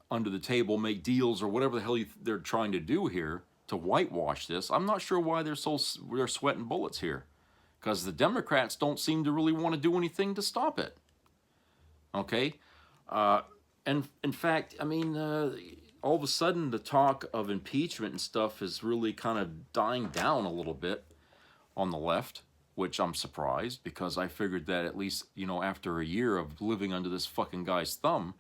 under the table, make deals or whatever the hell they're trying to do here to whitewash this. I'm not sure why they're sweating bullets here, because the Democrats don't seem to really want to do anything to stop it. Okay, and in fact, I mean, all of a sudden the talk of impeachment and stuff is really kind of dying down a little bit on the left, which I'm surprised, because I figured that at least, you know, after a year of living under this fucking guy's thumb,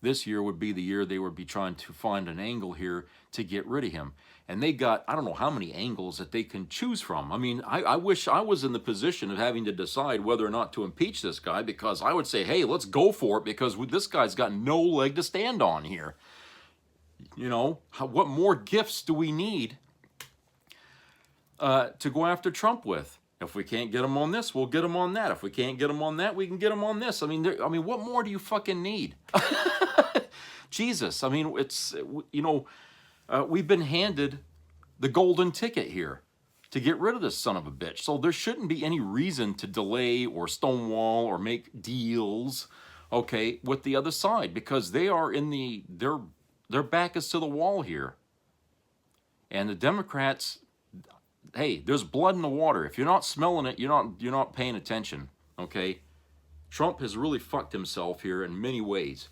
this year would be the year they would be trying to find an angle here to get rid of him. And they got, I don't know how many angles that they can choose from. I mean, I wish I was in the position of having to decide whether or not to impeach this guy, because I would say, hey, let's go for it, because this guy's got no leg to stand on here. You know, what more gifts do we need to go after Trump with? If we can't get him on this, we'll get him on that. If we can't get him on that, we can get him on this. I mean, what more do you fucking need? Jesus, I mean, it's, you know, we've been handed the golden ticket here to get rid of this son of a bitch. So there shouldn't be any reason to delay or stonewall or make deals, okay, with the other side, because they are in the, their back is to the wall here. And the Democrats, hey, there's blood in the water. If you're not smelling it, you're not paying attention, okay? Trump has really fucked himself here in many ways.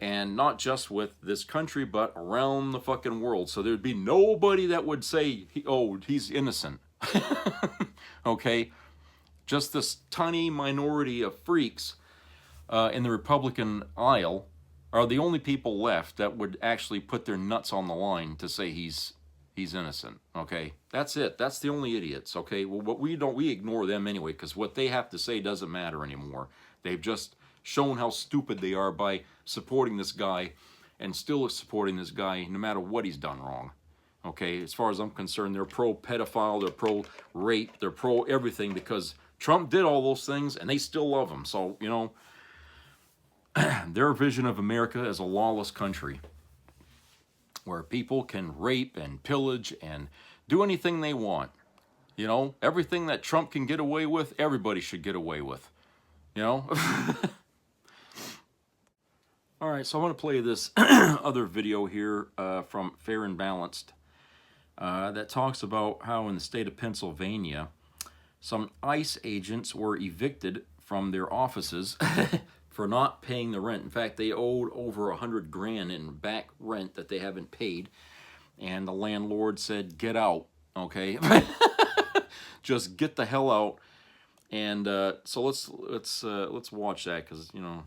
And not just with this country, but around the fucking world. So there'd be nobody that would say, he's innocent. Okay? Just this tiny minority of freaks in the Republican aisle are the only people left that would actually put their nuts on the line to say he's innocent. Okay? That's it. That's the only idiots. Okay? Well, but we ignore them anyway, because what they have to say doesn't matter anymore. They've just shown how stupid they are by supporting this guy, and still supporting this guy no matter what he's done wrong. Okay, as far as I'm concerned, they're pro-pedophile, they're pro-rape, they're pro-everything, because Trump did all those things and they still love him. So, you know, their vision of America is a lawless country where people can rape and pillage and do anything they want. You know, everything that Trump can get away with, everybody should get away with. You know? All right, so I want to play this other video here from Fair and Balanced that talks about how in the state of Pennsylvania, some ICE agents were evicted from their offices for not paying the rent. In fact, they owed over $100,000 in back rent that they haven't paid, and the landlord said, "Get out, okay? Just get the hell out." And so let's watch that, because you know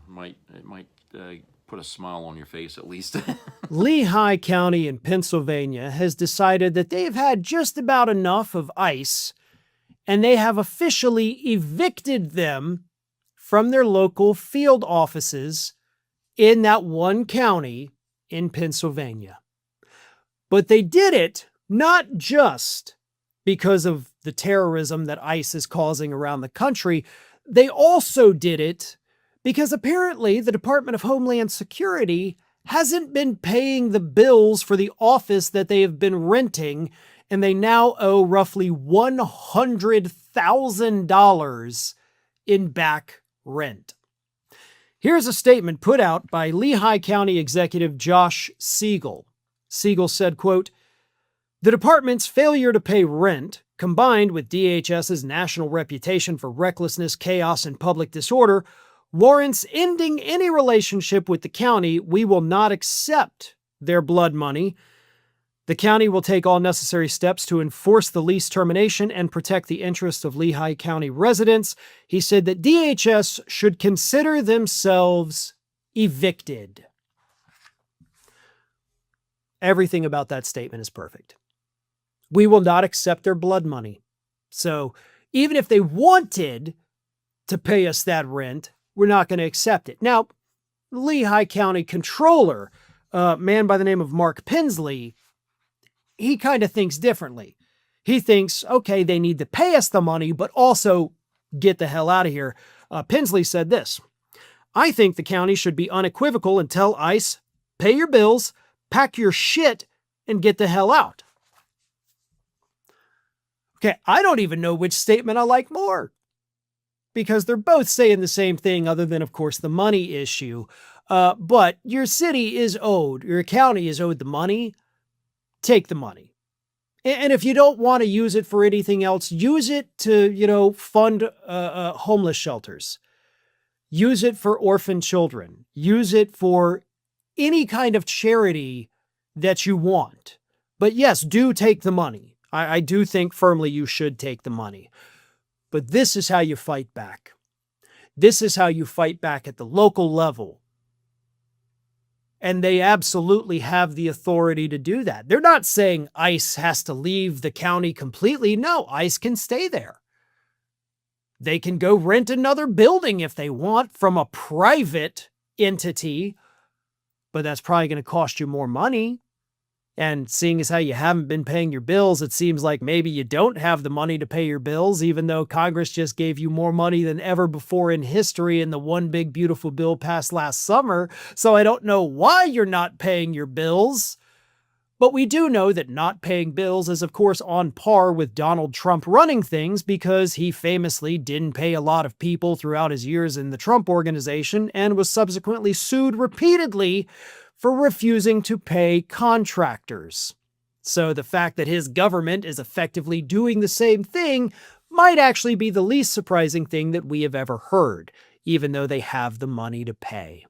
it might put a smile on your face at least. Lehigh County in Pennsylvania has decided that they've had just about enough of ICE, and they have officially evicted them from their local field offices in that one county in Pennsylvania. But they did it not just because of the terrorism that ICE is causing around the country. They also did it because apparently the Department of Homeland Security hasn't been paying the bills for the office that they have been renting, and they now owe roughly $100,000 in back rent. Here's a statement put out by Lehigh County Executive Josh Siegel. Siegel said, quote, "The department's failure to pay rent, combined with DHS's national reputation for recklessness, chaos, and public disorder, warrants ending any relationship with the county. We will not accept their blood money. The county will take all necessary steps to enforce the lease termination and protect the interests of Lehigh County residents." He said that DHS should consider themselves evicted. Everything about that statement is perfect. We will not accept their blood money. So even if they wanted to pay us that rent, we're not going to accept it. Now, Lehigh County Controller, a man by the name of Mark Pinsley, he kind of thinks differently. He thinks, okay, they need to pay us the money, but also get the hell out of here. Pinsley said this: "I think the county should be unequivocal and tell ICE, pay your bills, pack your shit, and get the hell out." Okay, I don't even know which statement I like more, because they're both saying the same thing, other than, of course, the money issue. But your city is owed, your county is owed the money. Take the money. And if you don't want to use it for anything else, use it to, fund homeless shelters. Use it for orphan children. Use it for any kind of charity that you want. But yes, do take the money. I do think firmly you should take the money. But this is how you fight back. This is how you fight back at the local level. And they absolutely have the authority to do that. They're not saying ICE has to leave the county completely. No, ICE can stay there. They can go rent another building if they want from a private entity, but that's probably going to cost you more money. And seeing as how you haven't been paying your bills, it seems like maybe you don't have the money to pay your bills, even though Congress just gave you more money than ever before in history in the one big beautiful bill passed last summer. So I don't know why you're not paying your bills. But we do know that not paying bills is, of course, on par with Donald Trump running things, because he famously didn't pay a lot of people throughout his years in the Trump Organization and was subsequently sued repeatedly for refusing to pay contractors. So the fact that his government is effectively doing the same thing might actually be the least surprising thing that we have ever heard, even though they have the money to pay.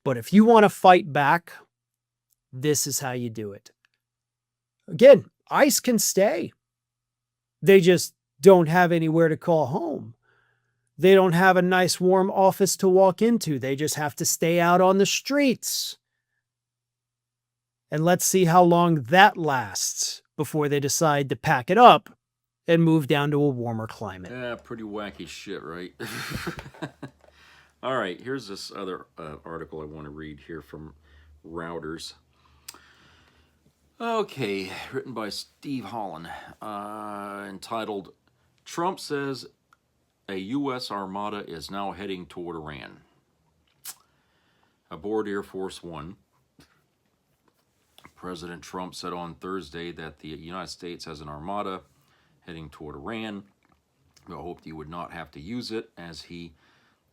But if you want to fight back, this is how you do it. Again, ICE can stay. They just don't have anywhere to call home. They don't have a nice warm office to walk into. They just have to stay out on the streets. And let's see how long that lasts before they decide to pack it up and move down to a warmer climate. Yeah, pretty wacky shit, right? All right, here's this other article I want to read here from Reuters. Okay, written by Steve Holland, entitled, Trump says a U.S. Armada is now heading toward Iran. Aboard Air Force One, President Trump said on Thursday that the United States has an armada heading toward Iran. I hoped he would not have to use it, as he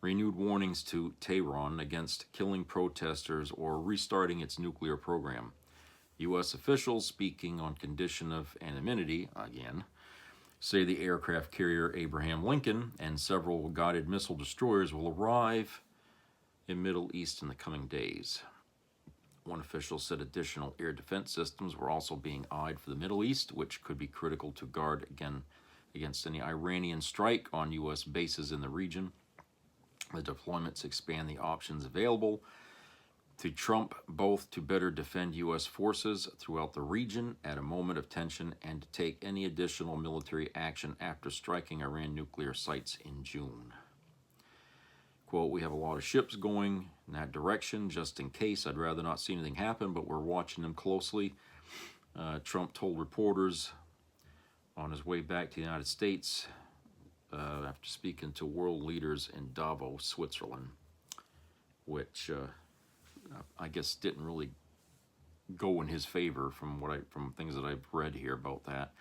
renewed warnings to Tehran against killing protesters or restarting its nuclear program. U.S. officials, speaking on condition of anonymity, again, say the aircraft carrier Abraham Lincoln and several guided missile destroyers will arrive in Middle East in the coming days. One official said additional air defense systems were also being eyed for the Middle East, which could be critical to guard against any Iranian strike on U.S. bases in the region. The deployments expand the options available to Trump, both to better defend U.S. forces throughout the region at a moment of tension and to take any additional military action after striking Iran nuclear sites in June. Quote, we have a lot of ships going in that direction just in case. I'd rather not see anything happen, but we're watching them closely. Trump told reporters on his way back to the United States after speaking to world leaders in Davos, Switzerland, which I guess didn't really go in his favor from things that I've read here about that.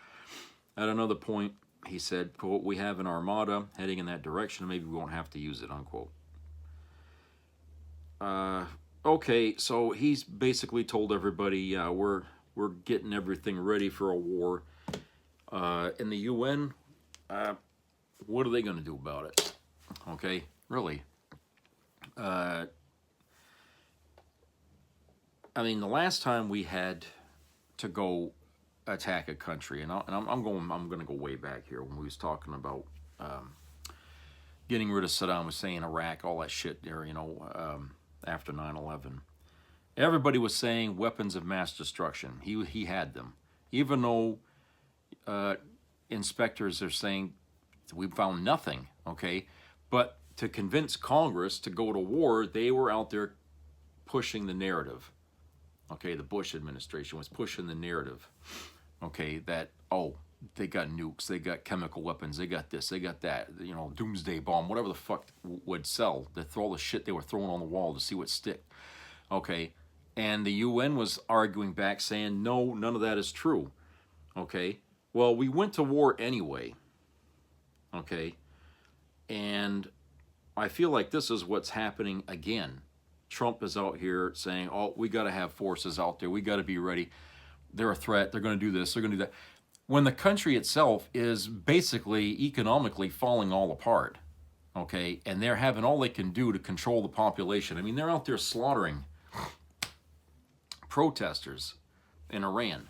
At another point, he said, quote, we have an armada heading in that direction, and maybe we won't have to use it, unquote. Okay, so he's basically told everybody, we're getting everything ready for a war. In the UN, what are they going to do about it? Okay, really. I mean, the last time we had to go attack a country, and I'm going to go way back here when we was talking about getting rid of Saddam Hussein, Iraq, all that shit there, after 9/11. Everybody was saying weapons of mass destruction. He had them, even though inspectors are saying we found nothing. Okay, but to convince Congress to go to war, they were out there pushing the narrative. Okay, the Bush administration was pushing the narrative, okay, that, oh, they got nukes, they got chemical weapons, they got this, they got that, doomsday bomb, whatever the fuck would sell. They throw all the shit they were throwing on the wall to see what stick. Okay, and the UN was arguing back saying, no, none of that is true. Okay, well, we went to war anyway. Okay, and I feel like this is what's happening again. Trump is out here saying, oh, we got to have forces out there. We got to be ready. They're a threat. They're going to do this. They're going to do that. When the country itself is basically economically falling all apart, okay, and they're having all they can do to control the population. I mean, they're out there slaughtering protesters in Iran.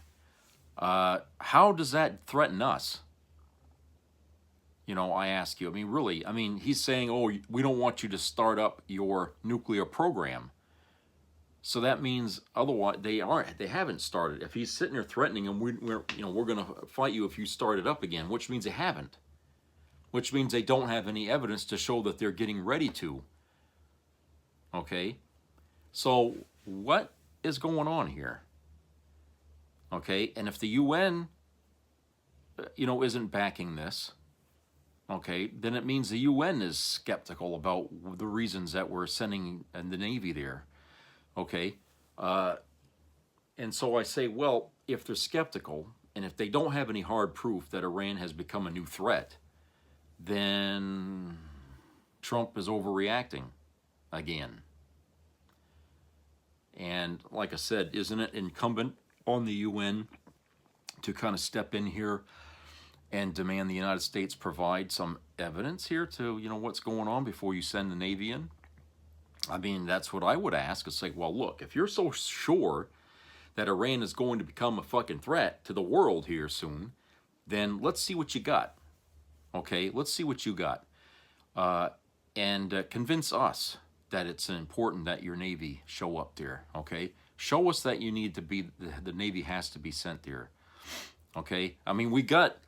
How does that threaten us? You know, I ask you. I mean, really, I mean, he's saying, oh, we don't want you to start up your nuclear program. So that means otherwise they haven't started. If he's sitting there threatening them, we're going to fight you if you start it up again, which means they haven't. Which means they don't have any evidence to show that they're getting ready to. Okay? So what is going on here? Okay? And if the UN, isn't backing this, okay, then it means the UN is skeptical about the reasons that we're sending the Navy there. Okay? And so I say, well, if they're skeptical, and if they don't have any hard proof that Iran has become a new threat, then Trump is overreacting again. And like I said, isn't it incumbent on the UN to kind of step in here and demand the United States provide some evidence here to, what's going on before you send the Navy in? I mean, that's what I would ask. It's like, well, look, if you're so sure that Iran is going to become a fucking threat to the world here soon, then let's see what you got. Okay, let's see what you got. And convince us that it's important that your Navy show up there, okay? Show us that you need to be, the Navy has to be sent there, okay? I mean, we got,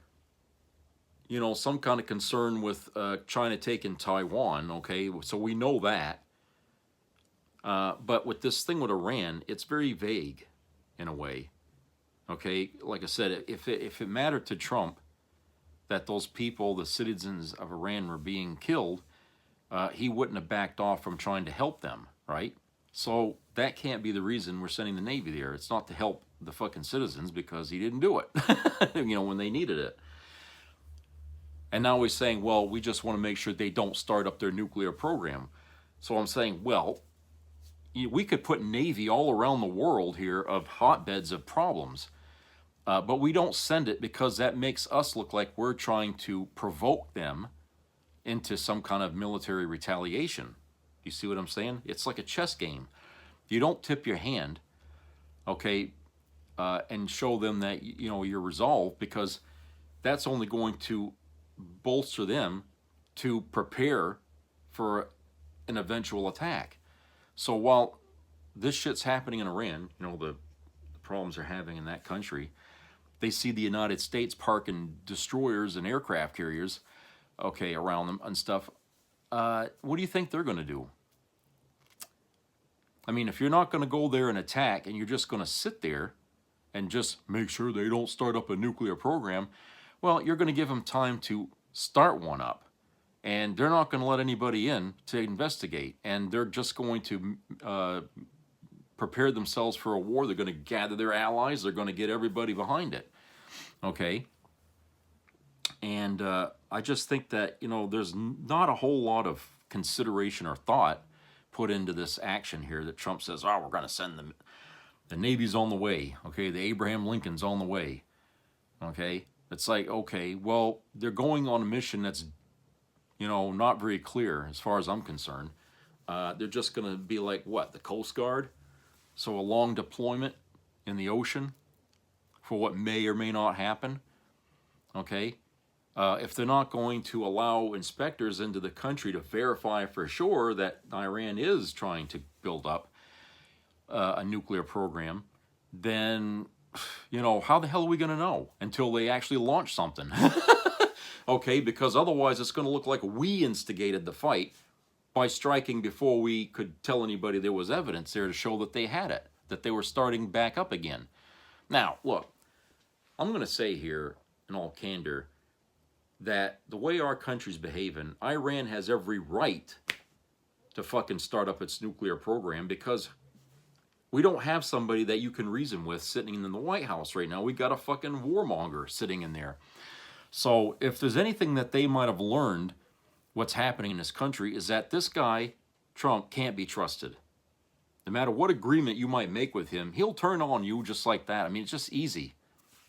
some kind of concern with China taking Taiwan, okay? So we know that. But with this thing with Iran, it's very vague in a way, okay? Like I said, if it mattered to Trump that those people, the citizens of Iran, were being killed, he wouldn't have backed off from trying to help them, right? So that can't be the reason we're sending the Navy there. It's not to help the fucking citizens because he didn't do it, when they needed it. And now he's saying, well, we just want to make sure they don't start up their nuclear program. So I'm saying, well, we could put Navy all around the world here of hotbeds of problems. But we don't send it because that makes us look like we're trying to provoke them into some kind of military retaliation. You see what I'm saying? It's like a chess game. You don't tip your hand, okay, and show them that, you're resolved, because that's only going to bolster them to prepare for an eventual attack. So while this shit's happening in Iran, the problems they're having in that country, they see the United States parking destroyers and aircraft carriers, okay, around them and stuff. What do you think they're going to do? I mean, if you're not going to go there and attack and you're just going to sit there and just make sure they don't start up a nuclear program, well, you're going to give them time to start one up. And they're not going to let anybody in to investigate. And they're just going to prepare themselves for a war. They're going to gather their allies. They're going to get everybody behind it. Okay? And I just think that, there's not a whole lot of consideration or thought put into this action here that Trump says, oh, we're going to send them. The Navy's on the way. Okay? The Abraham Lincoln's on the way. Okay? It's like, okay, well, they're going on a mission that's, not very clear as far as I'm concerned. They're just going to be like, what, the Coast Guard? So a long deployment in the ocean for what may or may not happen. Okay? If they're not going to allow inspectors into the country to verify for sure that Iran is trying to build up a nuclear program, then, how the hell are we going to know until they actually launch something? Okay, because otherwise it's going to look like we instigated the fight by striking before we could tell anybody there was evidence there to show that they had it, that they were starting back up again. Now, look, I'm going to say here in all candor that the way our country's behaving, Iran has every right to fucking start up its nuclear program, because we don't have somebody that you can reason with sitting in the White House right now. We got a fucking warmonger sitting in there. So if there's anything that they might have learned what's happening in this country is that this guy, Trump, can't be trusted. No matter what agreement you might make with him, he'll turn on you just like that. I mean, it's just easy,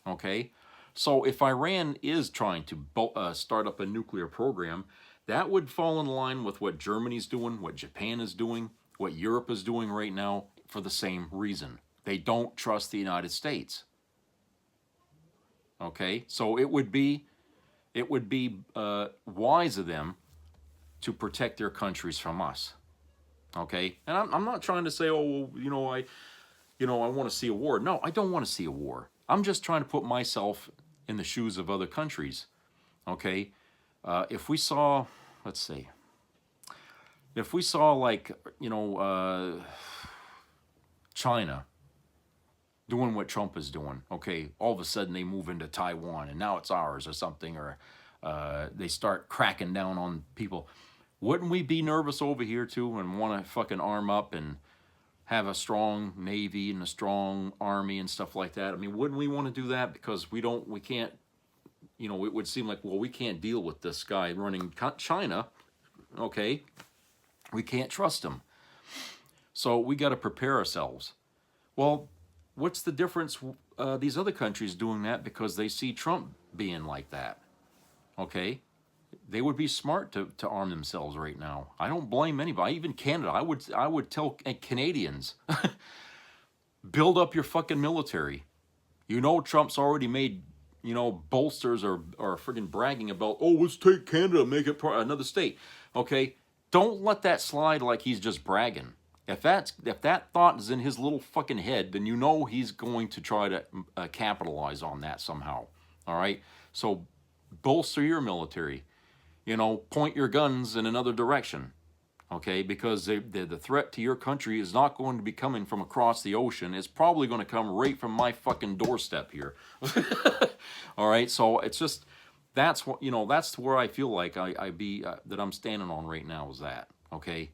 okay? So if Iran is trying to start up a nuclear program, that would fall in line with what Germany's doing, what Japan is doing, what Europe is doing right now for the same reason. They don't trust the United States. Okay, so it would be wise of them to protect their countries from us. Okay, and I'm not trying to say, oh, well, I want to see a war. No, I don't want to see a war. I'm just trying to put myself in the shoes of other countries. Okay, if we saw, let's see, if we saw like, China doing what Trump is doing, okay, all of a sudden they move into Taiwan and now it's ours or something, or they start cracking down on people. Wouldn't we be nervous over here too and want to fucking arm up and have a strong Navy and a strong Army and stuff like that? I mean, wouldn't we want to do that? Because we can't, it would seem like, well, we can't deal with this guy running China, okay? We can't trust him. So we got to prepare ourselves. Well, what's the difference these other countries doing that because they see Trump being like that, okay? They would be smart to arm themselves right now. I don't blame anybody. Even Canada, I would tell Canadians, build up your fucking military. Trump's already made, bolsters or friggin' bragging about, oh, let's take Canada and make it another state. Okay, don't let that slide like he's just bragging. If that thought is in his little fucking head, then he's going to try to capitalize on that somehow. All right, so bolster your military. Point your guns in another direction, okay? Because the threat to your country is not going to be coming from across the ocean. It's probably going to come right from my fucking doorstep here. All right, so it's just, that's what, that's where I feel like that I'm standing on right now is that, okay?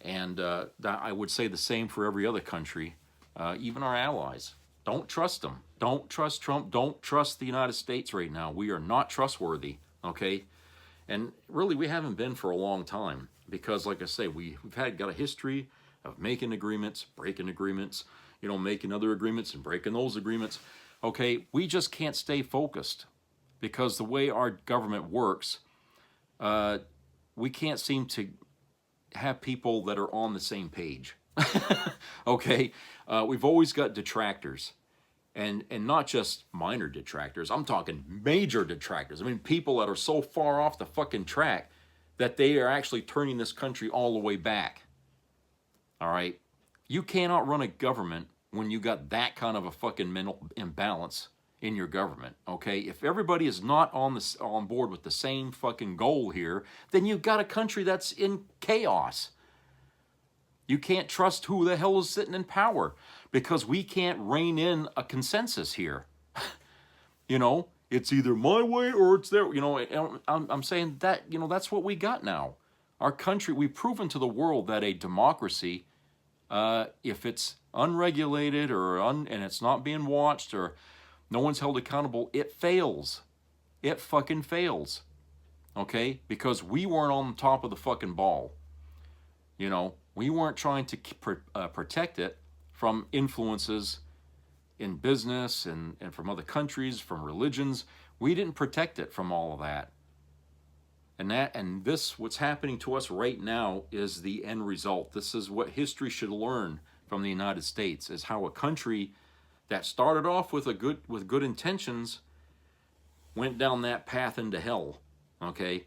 And that I would say the same for every other country, even our allies. Don't trust them. Don't trust Trump. Don't trust the United States right now. We are not trustworthy, okay? And really, we haven't been for a long time because, like I say, we've got a history of making agreements, breaking agreements, making other agreements and breaking those agreements. Okay, we just can't stay focused because the way our government works, we can't seem to have people that are on the same page. Okay, we've always got detractors. And not just minor detractors. I'm talking major detractors. I mean, people that are so far off the fucking track that they are actually turning this country all the way back. All right? You cannot run a government when you got that kind of a fucking mental imbalance in your government, okay? If everybody is not on board with the same fucking goal here, then you've got a country that's in chaos. You can't trust who the hell is sitting in power because we can't rein in a consensus here. It's either my way or it's their, I'm saying that, that's what we got now. Our country, we've proven to the world that a democracy, if it's unregulated and it's not being watched or no one's held accountable, it fails. It fucking fails. Okay? Because we weren't on top of the fucking ball. We weren't trying to protect it from influences in business and from other countries, from religions. We didn't protect it from all of that. And this, what's happening to us right now, is the end result. This is what history should learn from the United States, is how a country that started off with good intentions went down that path into hell. Okay?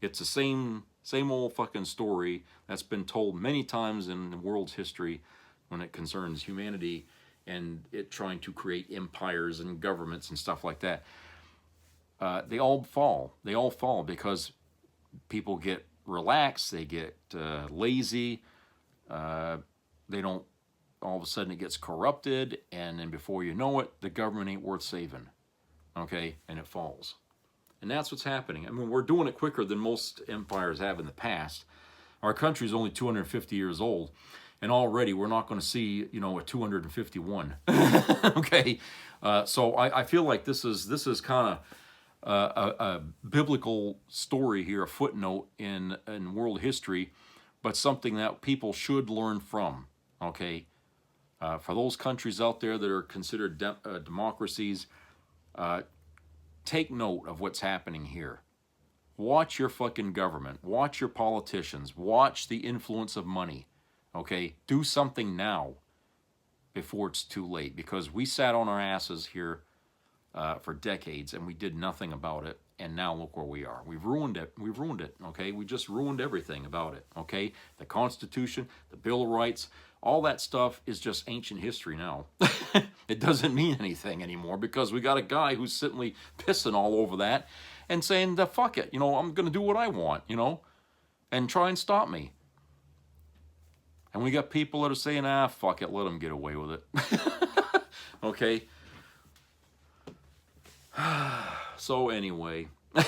It's the same old fucking story that's been told many times in the world's history when it concerns humanity and it trying to create empires and governments and stuff like that. They all fall. They all fall because people get relaxed, they get lazy, they don't, all of a sudden it gets corrupted, and then before you know it, the government ain't worth saving, okay, and it falls. And that's what's happening. I mean, we're doing it quicker than most empires have in the past. Our country is only 250 years old, and already we're not going to see, a 251. Okay, so I feel like this is kind a biblical story here, a footnote in world history, but something that people should learn from, okay? For those countries out there that are considered democracies, take note of what's happening here. Watch your fucking government. Watch your politicians. Watch the influence of money, okay? Do something now before it's too late, because we sat on our asses here for decades and we did nothing about it, and now look where we are. We've ruined it. We've ruined it, okay? We just ruined everything about it, okay? The Constitution, the Bill of Rights, all that stuff is just ancient history now. It doesn't mean anything anymore because we got a guy who's sitting pissing all over that and saying, fuck it, I'm going to do what I want, and try and stop me. And we got people that are saying, fuck it, let them get away with it. Okay? So anyway, I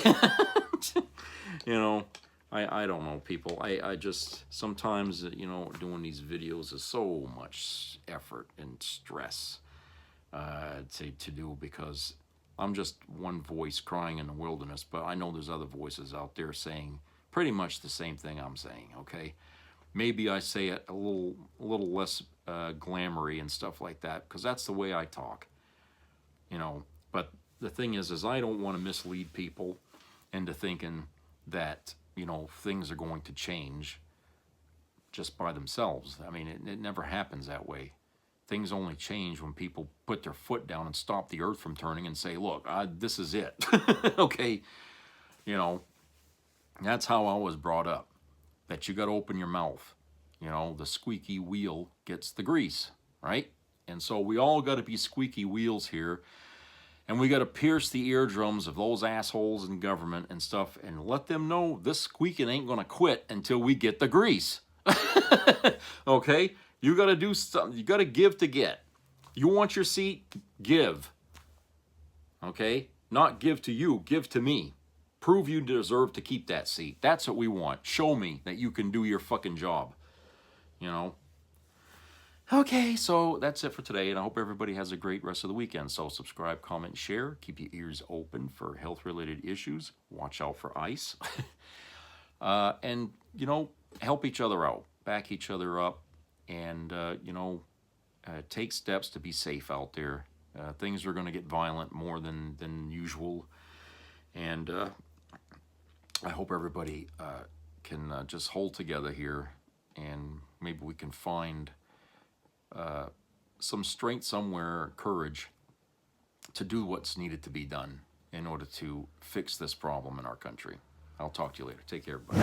don't know, people. I just, sometimes, doing these videos is so much effort and stress to do, because I'm just one voice crying in the wilderness, but I know there's other voices out there saying pretty much the same thing I'm saying, okay? Maybe I say it a little less glamoury and stuff like that, because that's the way I talk, but the thing is I don't want to mislead people into thinking that, things are going to change just by themselves. I mean, it never happens that way. Things only change when people put their foot down and stop the earth from turning and say, look, this is it. Okay? That's how I was brought up, that you got to open your mouth. The squeaky wheel gets the grease, right? And so we all got to be squeaky wheels here. And we got to pierce the eardrums of those assholes in government and stuff and let them know this squeaking ain't going to quit until we get the grease. Okay? You got to do something. You got to give to get. You want your seat? Give. Okay? Not give to you. Give to me. Prove you deserve to keep that seat. That's what we want. Show me that you can do your fucking job. Okay, so that's it for today, and I hope everybody has a great rest of the weekend. So subscribe, comment, share. Keep your ears open for health-related issues. Watch out for ICE. And, help each other out. Back each other up. And, take steps to be safe out there. Things are going to get violent more than usual. And I hope everybody can just hold together here. And maybe we can find some strength somewhere, courage, to do what's needed to be done in order to fix this problem in our country. I'll talk to you later. Take care, everybody.